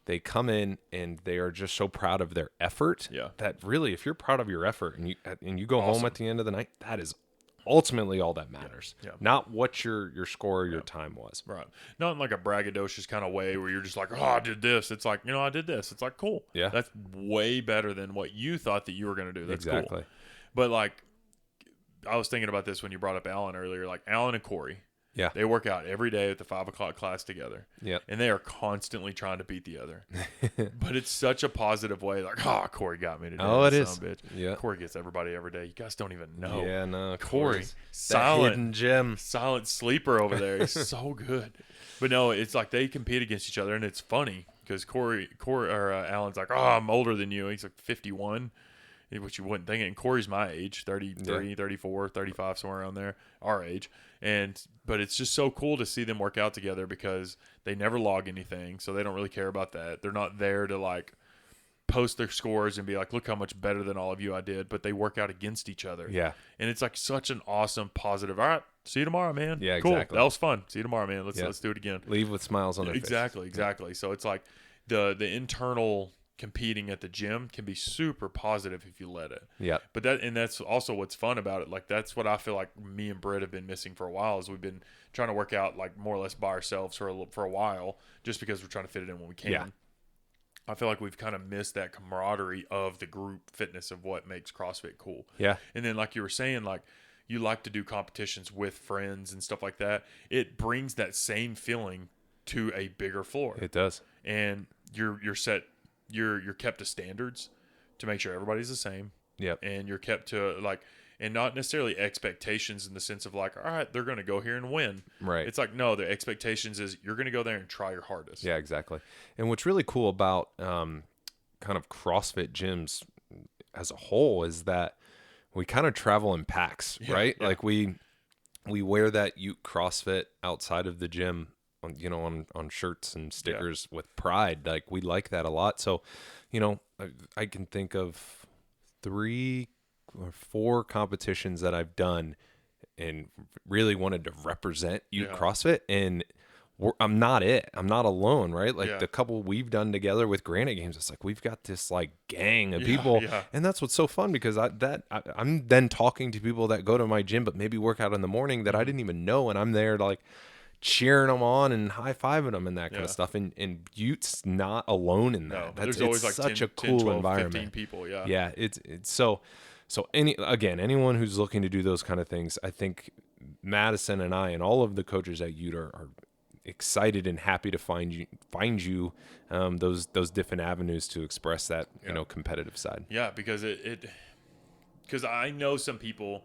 they come in and they are just so proud of their effort that really, if you're proud of your effort and you go home at the end of the night, that is ultimately all that matters. Not what your score or your time was. Right. Not in like a braggadocious kind of way where you're just like, oh, I did this. It's like, I did this. It's like, cool. Yeah. That's way better than what you thought that you were going to do. That's exactly. Cool. But like, I was thinking about this when you brought up Alan earlier, like Alan and Corey. Yeah. They work out every day at the 5 o'clock class together. Yeah. And they are constantly trying to beat the other. But it's such a positive way. Like, oh, Corey got me today. Oh, it is. Bitch. Yeah. Corey gets everybody every day. You guys don't even know. Yeah, no. Corey. Silent hidden gem. Silent sleeper over there. He's so good. But no, it's like they compete against each other. And it's funny because Alan's like, oh, I'm older than you. He's like 51. Which you wouldn't think it. And Corey's my age, 33, 34, 35, somewhere around there, our age. But it's just so cool to see them work out together because they never log anything, so they don't really care about that. They're not there to like post their scores and be like, look how much better than all of you I did, but they work out against each other. Yeah. And it's like such an awesome, positive, all right, see you tomorrow, man. Yeah, cool. exactly. That was fun. See you tomorrow, man. Let's do it again. Leave with smiles on their face. Exactly. So it's like the internal competing at the gym can be super positive if you let it. Yeah. But that's also what's fun about it. Like that's what I feel like me and Britt have been missing for a while is we've been trying to work out like more or less by ourselves for a while just because we're trying to fit it in when we can. Yeah. I feel like we've kind of missed that camaraderie of the group fitness of what makes CrossFit cool. Yeah. And then like you were saying, like you like to do competitions with friends and stuff like that. It brings that same feeling to a bigger floor. It does. And you're kept to standards to make sure everybody's the same. Yep. And you're kept to like, and not necessarily expectations in the sense of like, all right, they're going to go here and win. Right. It's like, no, the expectations is you're going to go there and try your hardest. Yeah, exactly. And what's really cool about kind of CrossFit gyms as a whole is that we kind of travel in packs, right? Yeah. Like we wear that Ute CrossFit outside of the gym on shirts and stickers with pride. Like we like that a lot. So, I can think of 3 or 4 competitions that I've done and really wanted to represent Ute CrossFit. And I'm not alone, right? Like the couple we've done together with Granite Games, it's like we've got this like gang of people. Yeah. And that's what's so fun because I'm then talking to people that go to my gym but maybe work out in the morning that I didn't even know, and I'm there to like cheering them on and high-fiving them and that kind of stuff. And Utte's not alone in that. No, there's always like such 10, a cool 12, environment. 15 people, Yeah, it's so anyone who's looking to do those kind of things, I think Madison and I and all of the coaches at Ute are excited and happy to find you those different avenues to express that competitive side. Yeah, because because I know some people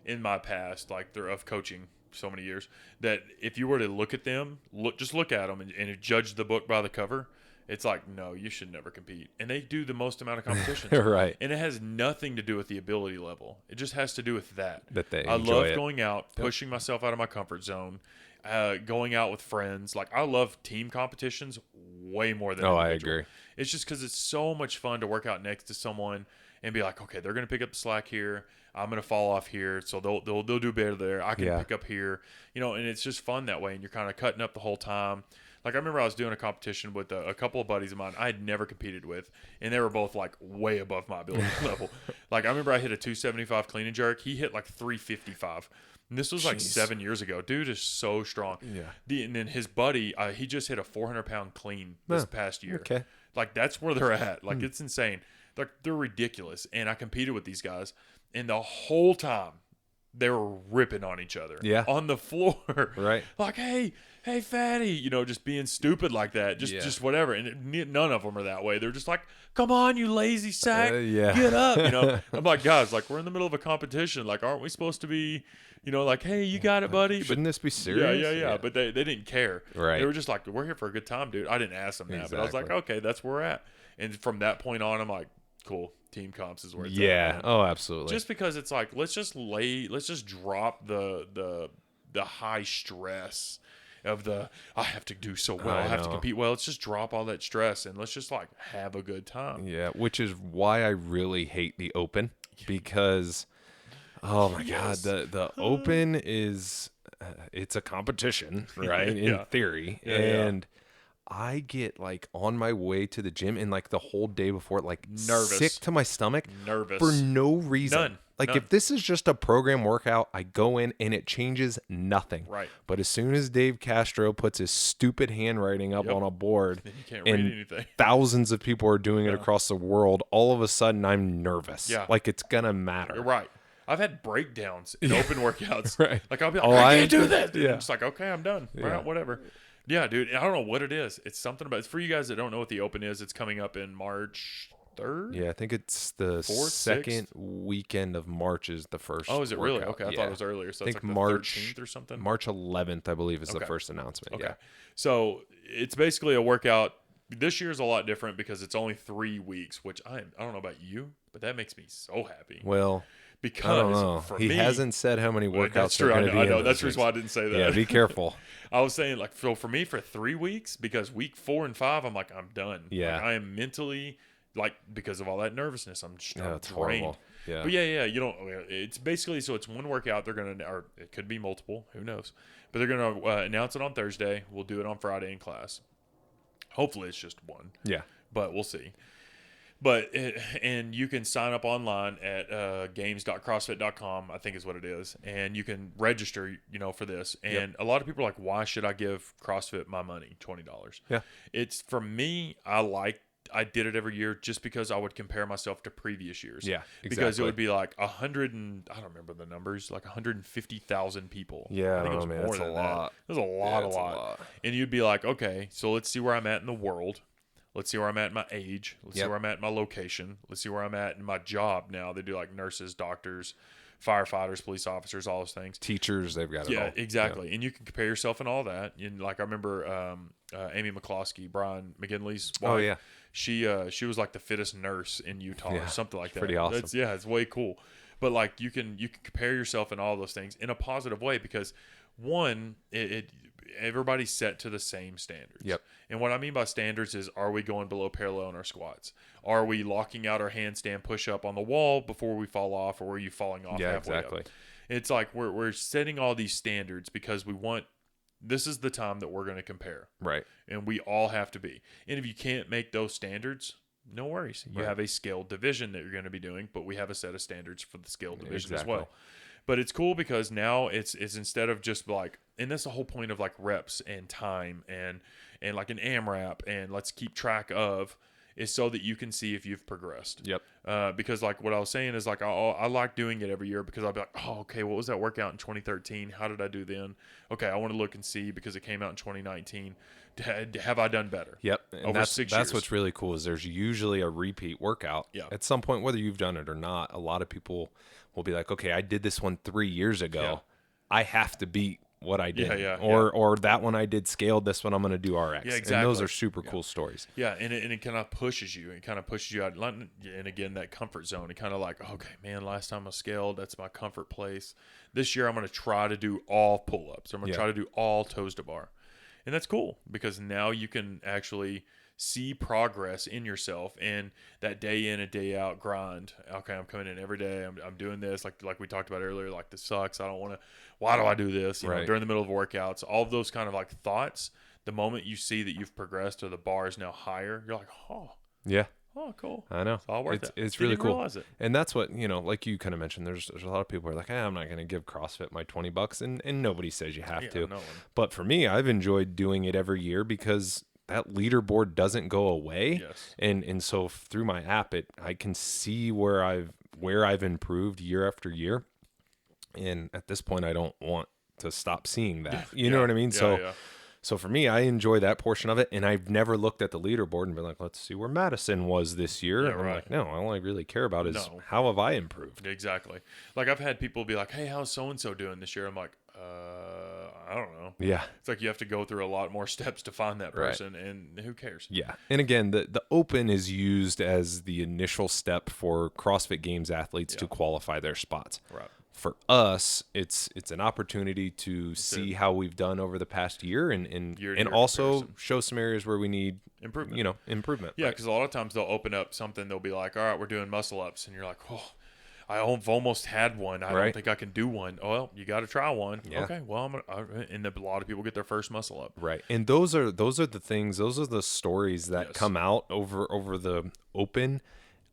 in my past, like they're of coaching so many years, that if you were to look at them, just look at them and judge the book by the cover, it's like, no, you should never compete. And they do the most amount of competitions. Right. And it has nothing to do with the ability level. It just has to do with that. I love going out, pushing myself out of my comfort zone, going out with friends. Like I love team competitions way more than individual. I agree. It's just because it's so much fun to work out next to someone and be like, okay, they're going to pick up the slack here. I'm going to fall off here. So they'll do better there. I can pick up here, and it's just fun that way. And you're kind of cutting up the whole time. Like I remember I was doing a competition with a couple of buddies of mine I had never competed with, and they were both like way above my ability level. Like I remember I hit a 275 clean and jerk. He hit like 355. And this was like 7 years ago. Dude is so strong. Yeah. And then his buddy, he just hit a 400-pound clean this past year. Okay. Like that's where they're at. Like it's insane. Like they're ridiculous. And I competed with these guys, and the whole time they were ripping on each other. On the floor. Right. Like, hey, fatty, just being stupid like that, just whatever. And none of them are that way. They're just like, come on, you lazy sack, get up. I'm like, guys, like we're in the middle of a competition. Like, aren't we supposed to be, like, hey, you got it, buddy? Shouldn't this be serious? Yeah. But they didn't care. Right. They were just like, we're here for a good time, dude. I didn't ask them that, but I was like, okay, that's where we're at. And from that point on, I'm like, cool. Team comps is where it's at. Oh, absolutely. Just because it's like, let's just drop the high stress of I have to do so well. I have to compete well. Let's just drop all that stress and let's just like have a good time. Yeah, which is why I really hate the open because, oh my God, the open is it's a competition, right? In theory, and I get like on my way to the gym and like the whole day before, like Nervous. sick to my stomach Nervous. for no reason. None. Like if this is just a program workout, I go in and it changes nothing. Right. But as soon as Dave Castro puts his stupid handwriting up on a board, then you can't read and anything. thousands of people are doing it across the world, all of a sudden I'm nervous. Yeah. Like it's gonna matter. You're right. I've had breakdowns in open workouts. Right. Like I'll be like, I can't do this. Yeah. I'm just like, okay, I'm done. Right, whatever. Yeah, dude. I don't know what it is. It's something about. It's for you guys that don't know what the Open is. It's coming up in March 3rd. Yeah, I think it's the 4th, second 6th? weekend of March is the first. Oh, is it really? workout. Okay, I thought it was earlier. So I it's think like the March 13th or something. March 11th, I believe, is the first announcement. Okay. Yeah. So it's basically a workout. This year's a lot different because it's only 3 weeks, which I don't know about you, but that makes me so happy. Well, because I don't know. for He me, hasn't said how many workouts that's true. are going to be. I know. in That's those the reason why I didn't say that. Yeah, be careful. I was saying like so for me for 3 weeks because week 4 and 5 I'm like I'm done. Yeah. Like, I am mentally like because of all that nervousness I'm just It's drained. horrible. Yeah. But yeah, you don't. It's basically so it's one workout. They're gonna, or it could be multiple. Who knows? But they're gonna announce it on Thursday. We'll do it on Friday in class. Hopefully it's just one. Yeah. But we'll see. But and you can sign up online at games.crossfit.com, I think is what it is, and you can register, for this. And a lot of people are like, "Why should I give CrossFit my money, $20?" Yeah. It's for me. I did it every year just because I would compare myself to previous years. Yeah, exactly. Because it would be like 100 and I don't remember the numbers, like 150,000 people. Yeah, I think it was man, more that's than a that. lot. It was a lot. And you'd be like, okay, so let's see where I'm at in the world. Let's see where I'm at in my age. Let's see where I'm at in my location. Let's see where I'm at in my job now. They do like nurses, doctors, firefighters, police officers, all those things. Teachers, they've got it all. Yeah, exactly. And you can compare yourself in all that. And like I remember Amy McCloskey, Brian McGinley's wife. Oh, yeah. She was like the fittest nurse in Utah or something like that. Pretty awesome. It's way cool. But like you can compare yourself in all those things in a positive way because one, everybody's set to the same standards. Yep. And what I mean by standards is, are we going below parallel in our squats? Are we locking out our handstand push-up on the wall before we fall off, or are you falling off halfway exactly. up? It's like we're setting all these standards because we want – this is the time that we're going to compare. Right. And we all have to be. And if you can't make those standards, no worries. You have a scaled division that you're going to be doing, but we have a set of standards for the scaled division as well. But it's cool because now it's instead of just like, and that's the whole point of like reps and time and like an AMRAP and let's keep track of, is so that you can see if you've progressed. Yep. Because like what I was saying is like, I like doing it every year because I'll be like, oh, okay, what was that workout in 2013? How did I do then? Okay, I want to look and see because it came out in 2019. Have I done better? Yep. And over that's 6 that's years. what's really cool is there's usually a repeat workout. Yeah. At some point, whether you've done it or not, a lot of people will be like, okay, I did this one 3 years ago. Yeah. I have to beat what I did. Yeah. Or that one I did scaled, this one I'm going to do RX. Yeah, exactly. And those are super cool stories. Yeah, and it kind of pushes you. It kind of pushes you out. And again, that comfort zone. It kind of like, okay, man, last time I scaled, that's my comfort place. This year, I'm going to try to do all pull-ups. I'm going to try to do all toes to bar. And that's cool because now you can actually see progress in yourself and that day in and day out grind. Okay, I'm coming in every day. I'm doing this like we talked about earlier. Like this sucks. I don't want to. Why do I do this? You know, during the middle of workouts, all of those kind of like thoughts. The moment you see that you've progressed or the bar is now higher, you're like, oh, yeah. Oh, cool. I know. It's all worth it. It's really cool. Realize it. And that's what, like you kind of mentioned, there's a lot of people who are like, I'm not going to give CrossFit my $20 and nobody says you have to. No one. But for me, I've enjoyed doing it every year because that leaderboard doesn't go away. Yes. And so through my app, I can see where I've improved year after year. And at this point, I don't want to stop seeing that. You know what I mean? So for me, I enjoy that portion of it, and I've never looked at the leaderboard and been like, let's see where Madison was this year. And I'm like, no, all I really care about is how have I improved? Exactly. Like I've had people be like, hey, how's so-and-so doing this year? I'm like, I don't know. Yeah. It's like you have to go through a lot more steps to find that person, and who cares? Yeah. And again, the Open is used as the initial step for CrossFit Games athletes to qualify their spots. Right. For us, it's an opportunity to see how we've done over the past year and also comparison. Show some areas where we need improvement. Improvement. Yeah, because a lot of times they'll open up something. They'll be like, all right, we're doing muscle ups. And you're like, oh, I've almost had one. I don't think I can do one. Oh, well, you got to try one. Yeah. Okay, well, and a lot of people get their first muscle up. Right. And those are the things, those are the stories that come out over the open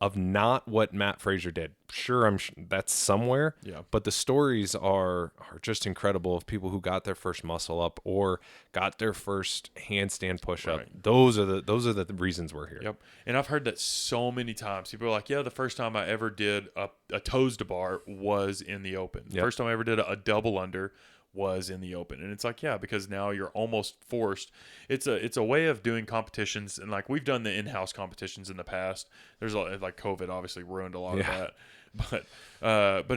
of not what Matt Frazier did. Sure, that's somewhere. Yeah. But the stories are just incredible of people who got their first muscle up or got their first handstand push up. Right. Those are the reasons we're here. Yep. And I've heard that so many times. People are like, yeah, the first time I ever did a toes to bar was in the open. Yep. First time I ever did a double under was in the open. And it's like, yeah, because now you're almost forced. It's a way of doing competitions, and like we've done the in-house competitions in the past. There's like COVID obviously ruined a lot of that. But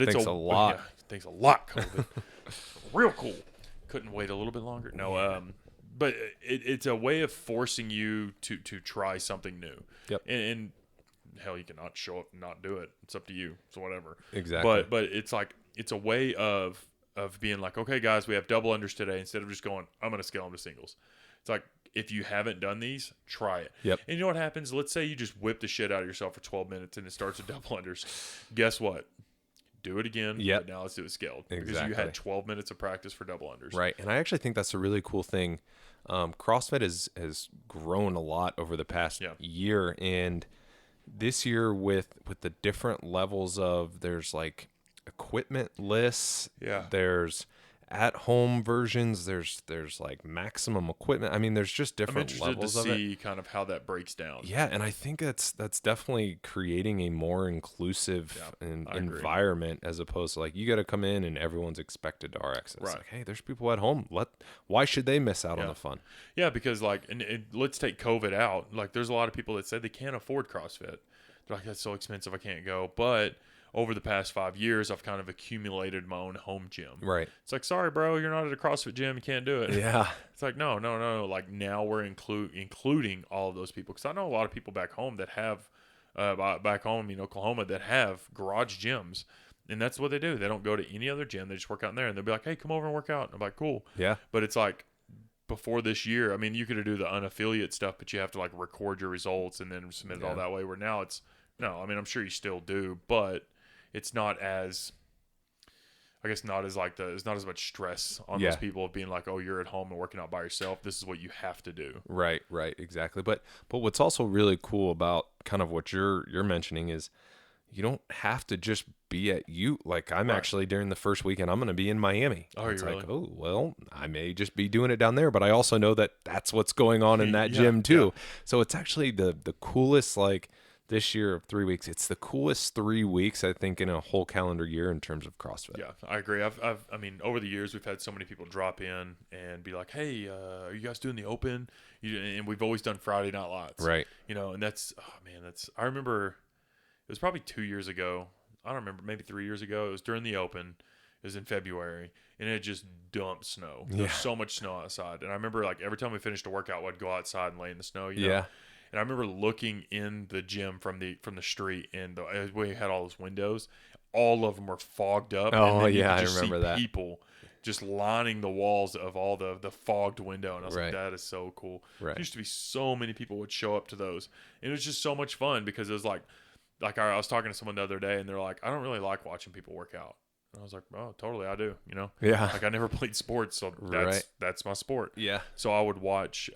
it's thanks a lot. Yeah, thanks a lot, COVID. Real cool. Couldn't wait a little bit longer. No, but it's a way of forcing you to try something new. Yep. And hell, you cannot show up and not do it. It's up to you. So whatever. Exactly. But it's like it's a way of being like, okay, guys, we have double unders today. Instead of just going, I'm going to scale them to singles. It's like, if you haven't done these, try it. Yep. And you know what happens? Let's say you just whip the shit out of yourself for 12 minutes and it starts with double unders. Guess what? Do it again. Yep. But now let's do it scaled. Exactly. Because you had 12 minutes of practice for double unders. Right. And I actually think that's a really cool thing. CrossFit has grown a lot over the past year. And this year with the different levels of, there's like equipment lists. Yeah. There's at-home versions. There's like maximum equipment. I mean, there's just different levels of it. I'm interested to see kind of how that breaks down. Yeah, and I think that's definitely creating a more inclusive environment as opposed to like you got to come in and everyone's expected to RX. It's like, hey, there's people at home. Why should they miss out on the fun? Yeah, because like, and let's take COVID out. Like, there's a lot of people that say they can't afford CrossFit. They're like, that's so expensive, I can't go. But over the past 5 years, I've kind of accumulated my own home gym. Right. It's like, sorry, bro, you're not at a CrossFit gym. You can't do it. Yeah. It's like, no. Like, now we're including all of those people. Because I know a lot of people back home that have, back home in Oklahoma, that have garage gyms. And that's what they do. They don't go to any other gym. They just work out in there. And they'll be like, hey, come over and work out. And I'm like, cool. Yeah. But it's like, before this year, I mean, you could do the unaffiliate stuff, but you have to, like, record your results and then submit it all that way. Where now it's, no, I mean, I'm sure you still do, but it's not as, I guess, there's not as much stress on those people of being like, oh, you're at home and working out by yourself. This is what you have to do. Right, exactly. But what's also really cool about kind of what you're mentioning is you don't have to just be at like I'm actually during the first weekend, I'm going to be in Miami. Oh, it's like, oh, well, I may just be doing it down there, but I also know that that's what's going on in that gym too. Yeah. So it's actually the coolest, like, this year of 3 weeks, it's the coolest 3 weeks, I think, in a whole calendar year in terms of CrossFit. Yeah, I agree. I mean, over the years, we've had so many people drop in and be like, hey, are you guys doing the open? And we've always done Friday Night Lights. Right. And that's, oh, man, I remember it was probably 2 years ago. I don't remember, maybe 3 years ago. It was during the open. It was in February, and it just dumped snow. There was so much snow outside. And I remember, like, every time we finished a workout, I'd go outside and lay in the snow, you know? And I remember looking in the gym from the street, and we had all those windows. All of them were fogged up. Oh, and I remember that. People just lining the walls of all the fogged window, and I was like, that is so cool. Right. There used to be so many people would show up to those, and it was just so much fun because it was like I was talking to someone the other day, and they're like, I don't really like watching people work out. And I was like, oh, totally, I do. Yeah. Like, I never played sports, so that's my sport. Yeah. So I would watch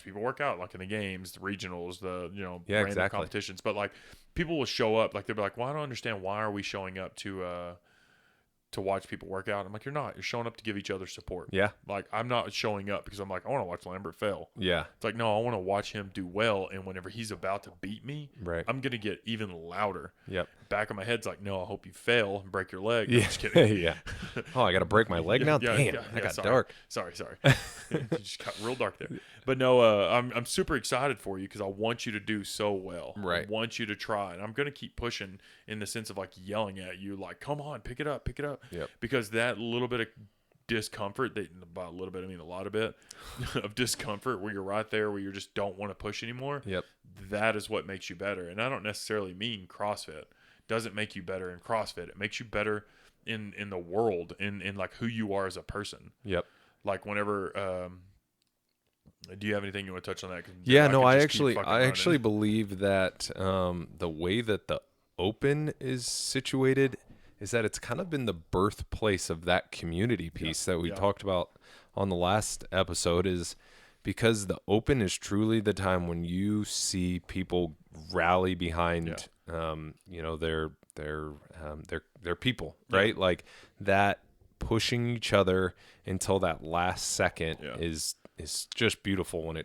people work out, like in the games, the regionals, the random competitions. But like, people will show up, like they'll be like, well, I don't understand, why are we showing up to watch people work out? I'm like, you're showing up to give each other support. Yeah. Like, I'm not showing up because I'm like, I want to watch Lambert fail. Yeah. It's like, no, I want to watch him do well, and whenever he's about to beat me, I'm gonna get even louder. Yep. Back of my head's like, no, I hope you fail and break your leg. Yeah. I'm just kidding. Yeah. Oh, I got to break my leg now? Damn, that got dark. Sorry. It just got real dark there. But no, I'm super excited for you because I want you to do so well. Right. I want you to try, and I'm going to keep pushing in the sense of like yelling at you, like, come on, pick it up. Yep. Because that little bit of discomfort, by a little bit, I mean a lot of bit of discomfort where you're right there, where you just don't want to push anymore. Yep. That is what makes you better. And I don't necessarily mean CrossFit doesn't make you better in CrossFit. It makes you better in the world, in like who you are as a person. Yep. Like whenever, do you have anything you want to touch on that? Yeah, no, I actually believe that the way that the Open is situated is that it's kind of been the birthplace of that community piece that we talked about on the last episode, is because the Open is truly the time when you see people rally behind, you know, their people, right? Like that pushing each other until that last second is just beautiful when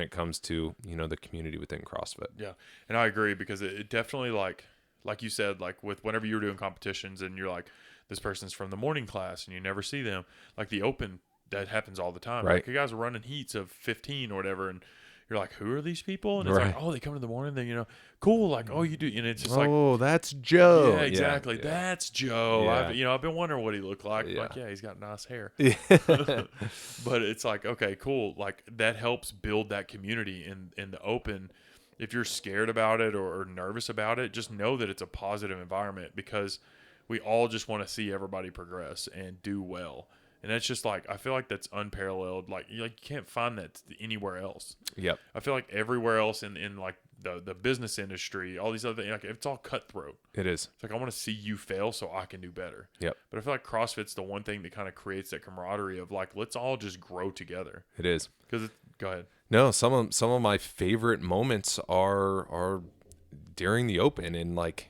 it comes to, you know, the community within CrossFit. Yeah. And I agree, because it definitely, like you said, like with whenever you're doing competitions and you're like, this person's from the morning class and you never see them, like the Open, that happens all the time. Right. Like you guys are running heats of 15 or whatever, and you're like, who are these people? And it's like, oh, they come in the morning, then, you know, cool. Like, oh, you do. And it's just like, oh, that's Joe. Yeah, exactly. Yeah. That's Joe. Yeah. I've been wondering what he looked like. Yeah. Like, he's got nice hair. Yeah. But it's like, okay, cool. Like that helps build that community in the Open. If you're scared about it or nervous about it, just know that it's a positive environment, because we all just want to see everybody progress and do well. And that's just like, I feel like that's unparalleled. Like you can't find that anywhere else. Yep. I feel like everywhere else in like the business industry, all these other things, like it's all cutthroat. It is. It's like, I want to see you fail so I can do better. Yep. But I feel like CrossFit's the one thing that kind of creates that camaraderie of like, let's all just grow together. It is. Go ahead. No, some of my favorite moments are during the Open, and like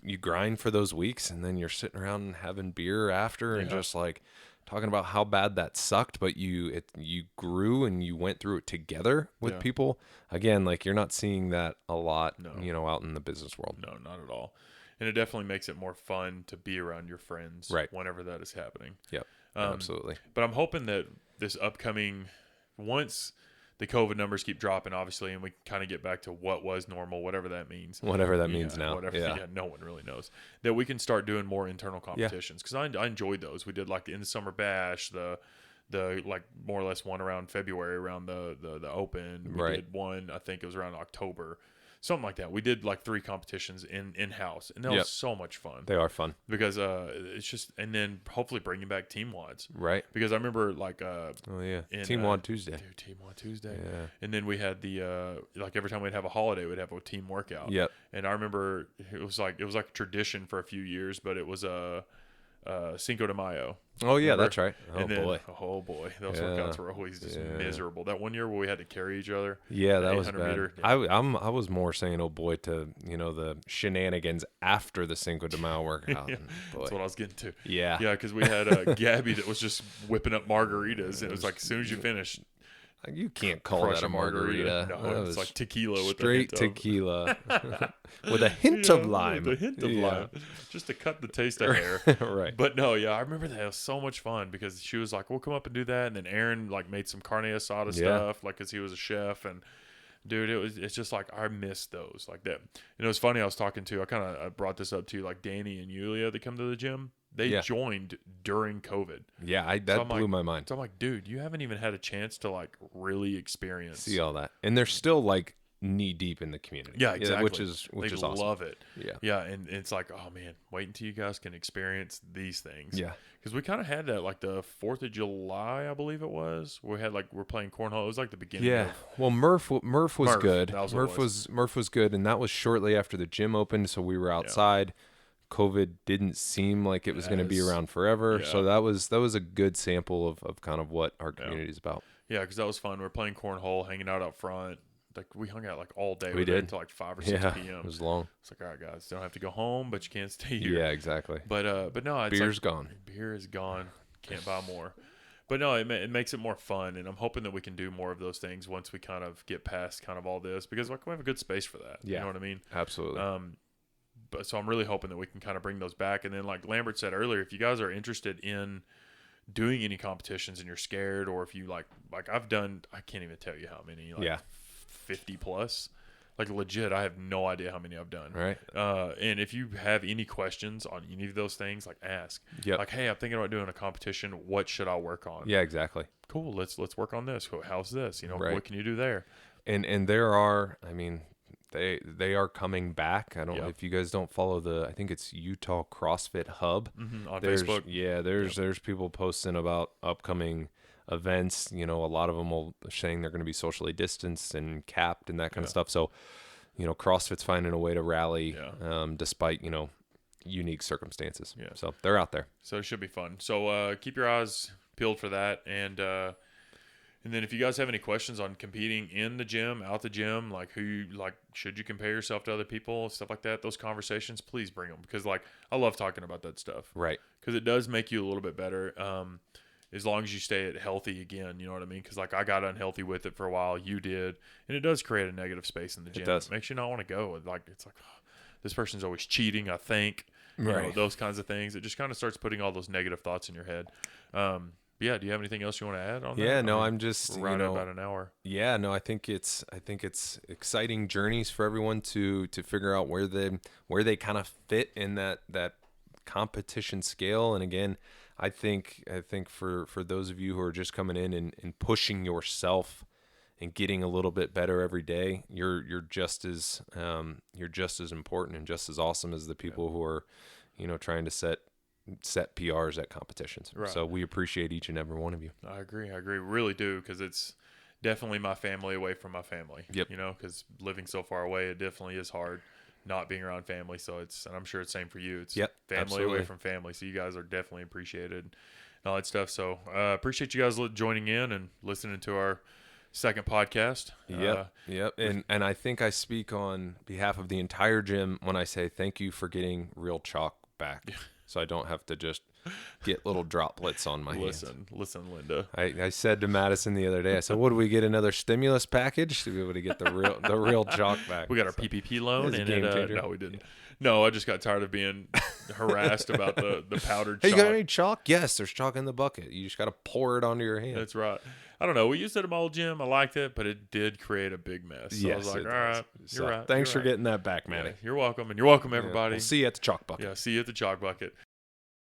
you grind for those weeks, and then you're sitting around and having beer after, and just like talking about how bad that sucked, but you grew and you went through it together with people. Again, like you're not seeing that a lot, you know, out in the business world. No, not at all. And it definitely makes it more fun to be around your friends whenever that is happening. Yep, absolutely. But I'm hoping that this upcoming, once the COVID numbers keep dropping, obviously, and we kind of get back to what was normal, whatever that means. Whatever that means now. No one really knows. That we can start doing more internal competitions, because I enjoyed those. We did like the in the summer bash, the like more or less one around February around the Open. We did one, I think it was around October. Something like that. We did like 3 competitions in-house, and that was so much fun. They are fun. Because it's just, and then hopefully bringing back Team WODs. Right. Because I remember like Team WOD Tuesday. Dude, Team WOD Tuesday. Yeah. And then we had the like every time we'd have a holiday, we'd have a team workout. Yep. And I remember it was like a tradition for a few years, but it was Cinco de Mayo. Oh yeah, Remember? That's right. Oh boy, those workouts were always just miserable. That one year where we had to carry each other. Yeah, that was bad. Meter, I was more saying oh boy to, you know, the shenanigans after the Cinco de Mayo workout. That's what I was getting to. Yeah, because we had Gabby that was just whipping up margaritas, and it was like as soon as you finish. You can't call that a margarita. No, it's like tequila with straight tequila with a hint of lime. With a hint of lime, just to cut the taste of hair. Right. But no, I remember that. It was so much fun, because she was like, "We'll come up and do that," and then Aaron like made some carne asada stuff, like because he was a chef, and dude, it's just like I miss those like that. And it was funny. I brought this up to like Danny and Yulia that come to the gym. They joined during COVID. Yeah, that blew my mind. So I'm like, dude, you haven't even had a chance to like really experience. See all that. And they're still like knee deep in the community. Yeah, exactly. Which is awesome. They love it. Yeah. Yeah, and it's like, oh man, wait until you guys can experience these things. Yeah. Because we kind of had that like the 4th of July, I believe it was. We're playing cornhole. It was like the beginning. Yeah. Well, Murph was good. Murph was good, and that was shortly after the gym opened, so we were outside. Yeah. COVID didn't seem like it was going to be around forever. Yeah. So that was a good sample of kind of what our community is about. Yeah, because that was fun. We were playing cornhole, hanging out front. Like we hung out like all day. We did until like 5 or 6 p.m. It was long. It's like, all right, guys, don't have to go home, but you can't stay here. Yeah, exactly. But no, it's beer's gone. Beer is gone. Can't buy more. But no, it makes it more fun, and I'm hoping that we can do more of those things once we kind of get past kind of all this, because like we have a good space for that. Yeah. You know what I mean? Absolutely. But so I'm really hoping that we can kind of bring those back. And then like Lambert said earlier, if you guys are interested in doing any competitions and you're scared, or if you like I've done, I can't even tell you how many, 50 plus, like legit, I have no idea how many I've done. Right. And if you have any questions on any of those things, like ask. Yep. Like, hey, I'm thinking about doing a competition. What should I work on? Yeah, exactly. Cool. Let's work on this. How's this? right. What can you do there? And there are, I mean, They are coming back. I don't know if you guys don't follow I think it's Utah CrossFit Hub on Facebook. Yeah, there's people posting about upcoming events. You know, a lot of them will saying they're going to be socially distanced and capped and that kind of stuff. So CrossFit's finding a way to rally despite, unique circumstances. Yeah. So they're out there. So it should be fun. So keep your eyes peeled for that. And then if you guys have any questions on competing in the gym, out the gym, like should you compare yourself to other people, stuff like that, those conversations, please bring them. Because I love talking about that stuff. Right. Because it does make you a little bit better. As long as you stay healthy again, you know what I mean? Because I got unhealthy with it for a while. You did. And it does create a negative space in the gym. It does. It makes you not want to go. It's like, oh, this person's always cheating, I think. Right. Those kinds of things. It just kind of starts putting all those negative thoughts in your head. Yeah. Do you have anything else you want to add on that? Yeah. No, I'm just around about an hour. Yeah. No, I think it's exciting journeys for everyone to figure out where they kind of fit in that competition scale. And again, I think for those of you who are just coming in and pushing yourself and getting a little bit better every day, you're just as important and just as awesome as the people who are, trying to set PRs at competitions. Right. So we appreciate each and every one of you. I agree. Really do, because it's definitely my family away from my family. Yep. Because living so far away, it definitely is hard not being around family. So and I'm sure it's same for you. It's family absolutely. Away from family. So you guys are definitely appreciated and all that stuff. So appreciate you guys joining in and listening to our second podcast. Yep. And I think I speak on behalf of the entire gym when I say thank you for getting real chalk back. So I don't have to just get little droplets on my hands. Listen, Linda. I said to Madison the other day, I said, "What do we get? Another stimulus package to be able to get the real chalk back?" We got our PPP loan, and no, we didn't. No, I just got tired of being harassed about the powdered chalk. Hey, you got any chalk? Yes, there's chalk in the bucket. You just got to pour it onto your hand. That's right. I don't know. We used it at my old gym. I liked it, but it did create a big mess. So yes, I was like, all right, you're right. Thanks for getting that back, Maddie. Yeah, you're welcome. And you're welcome, everybody. We'll see you at the chalk bucket. Yeah, see you at the chalk bucket.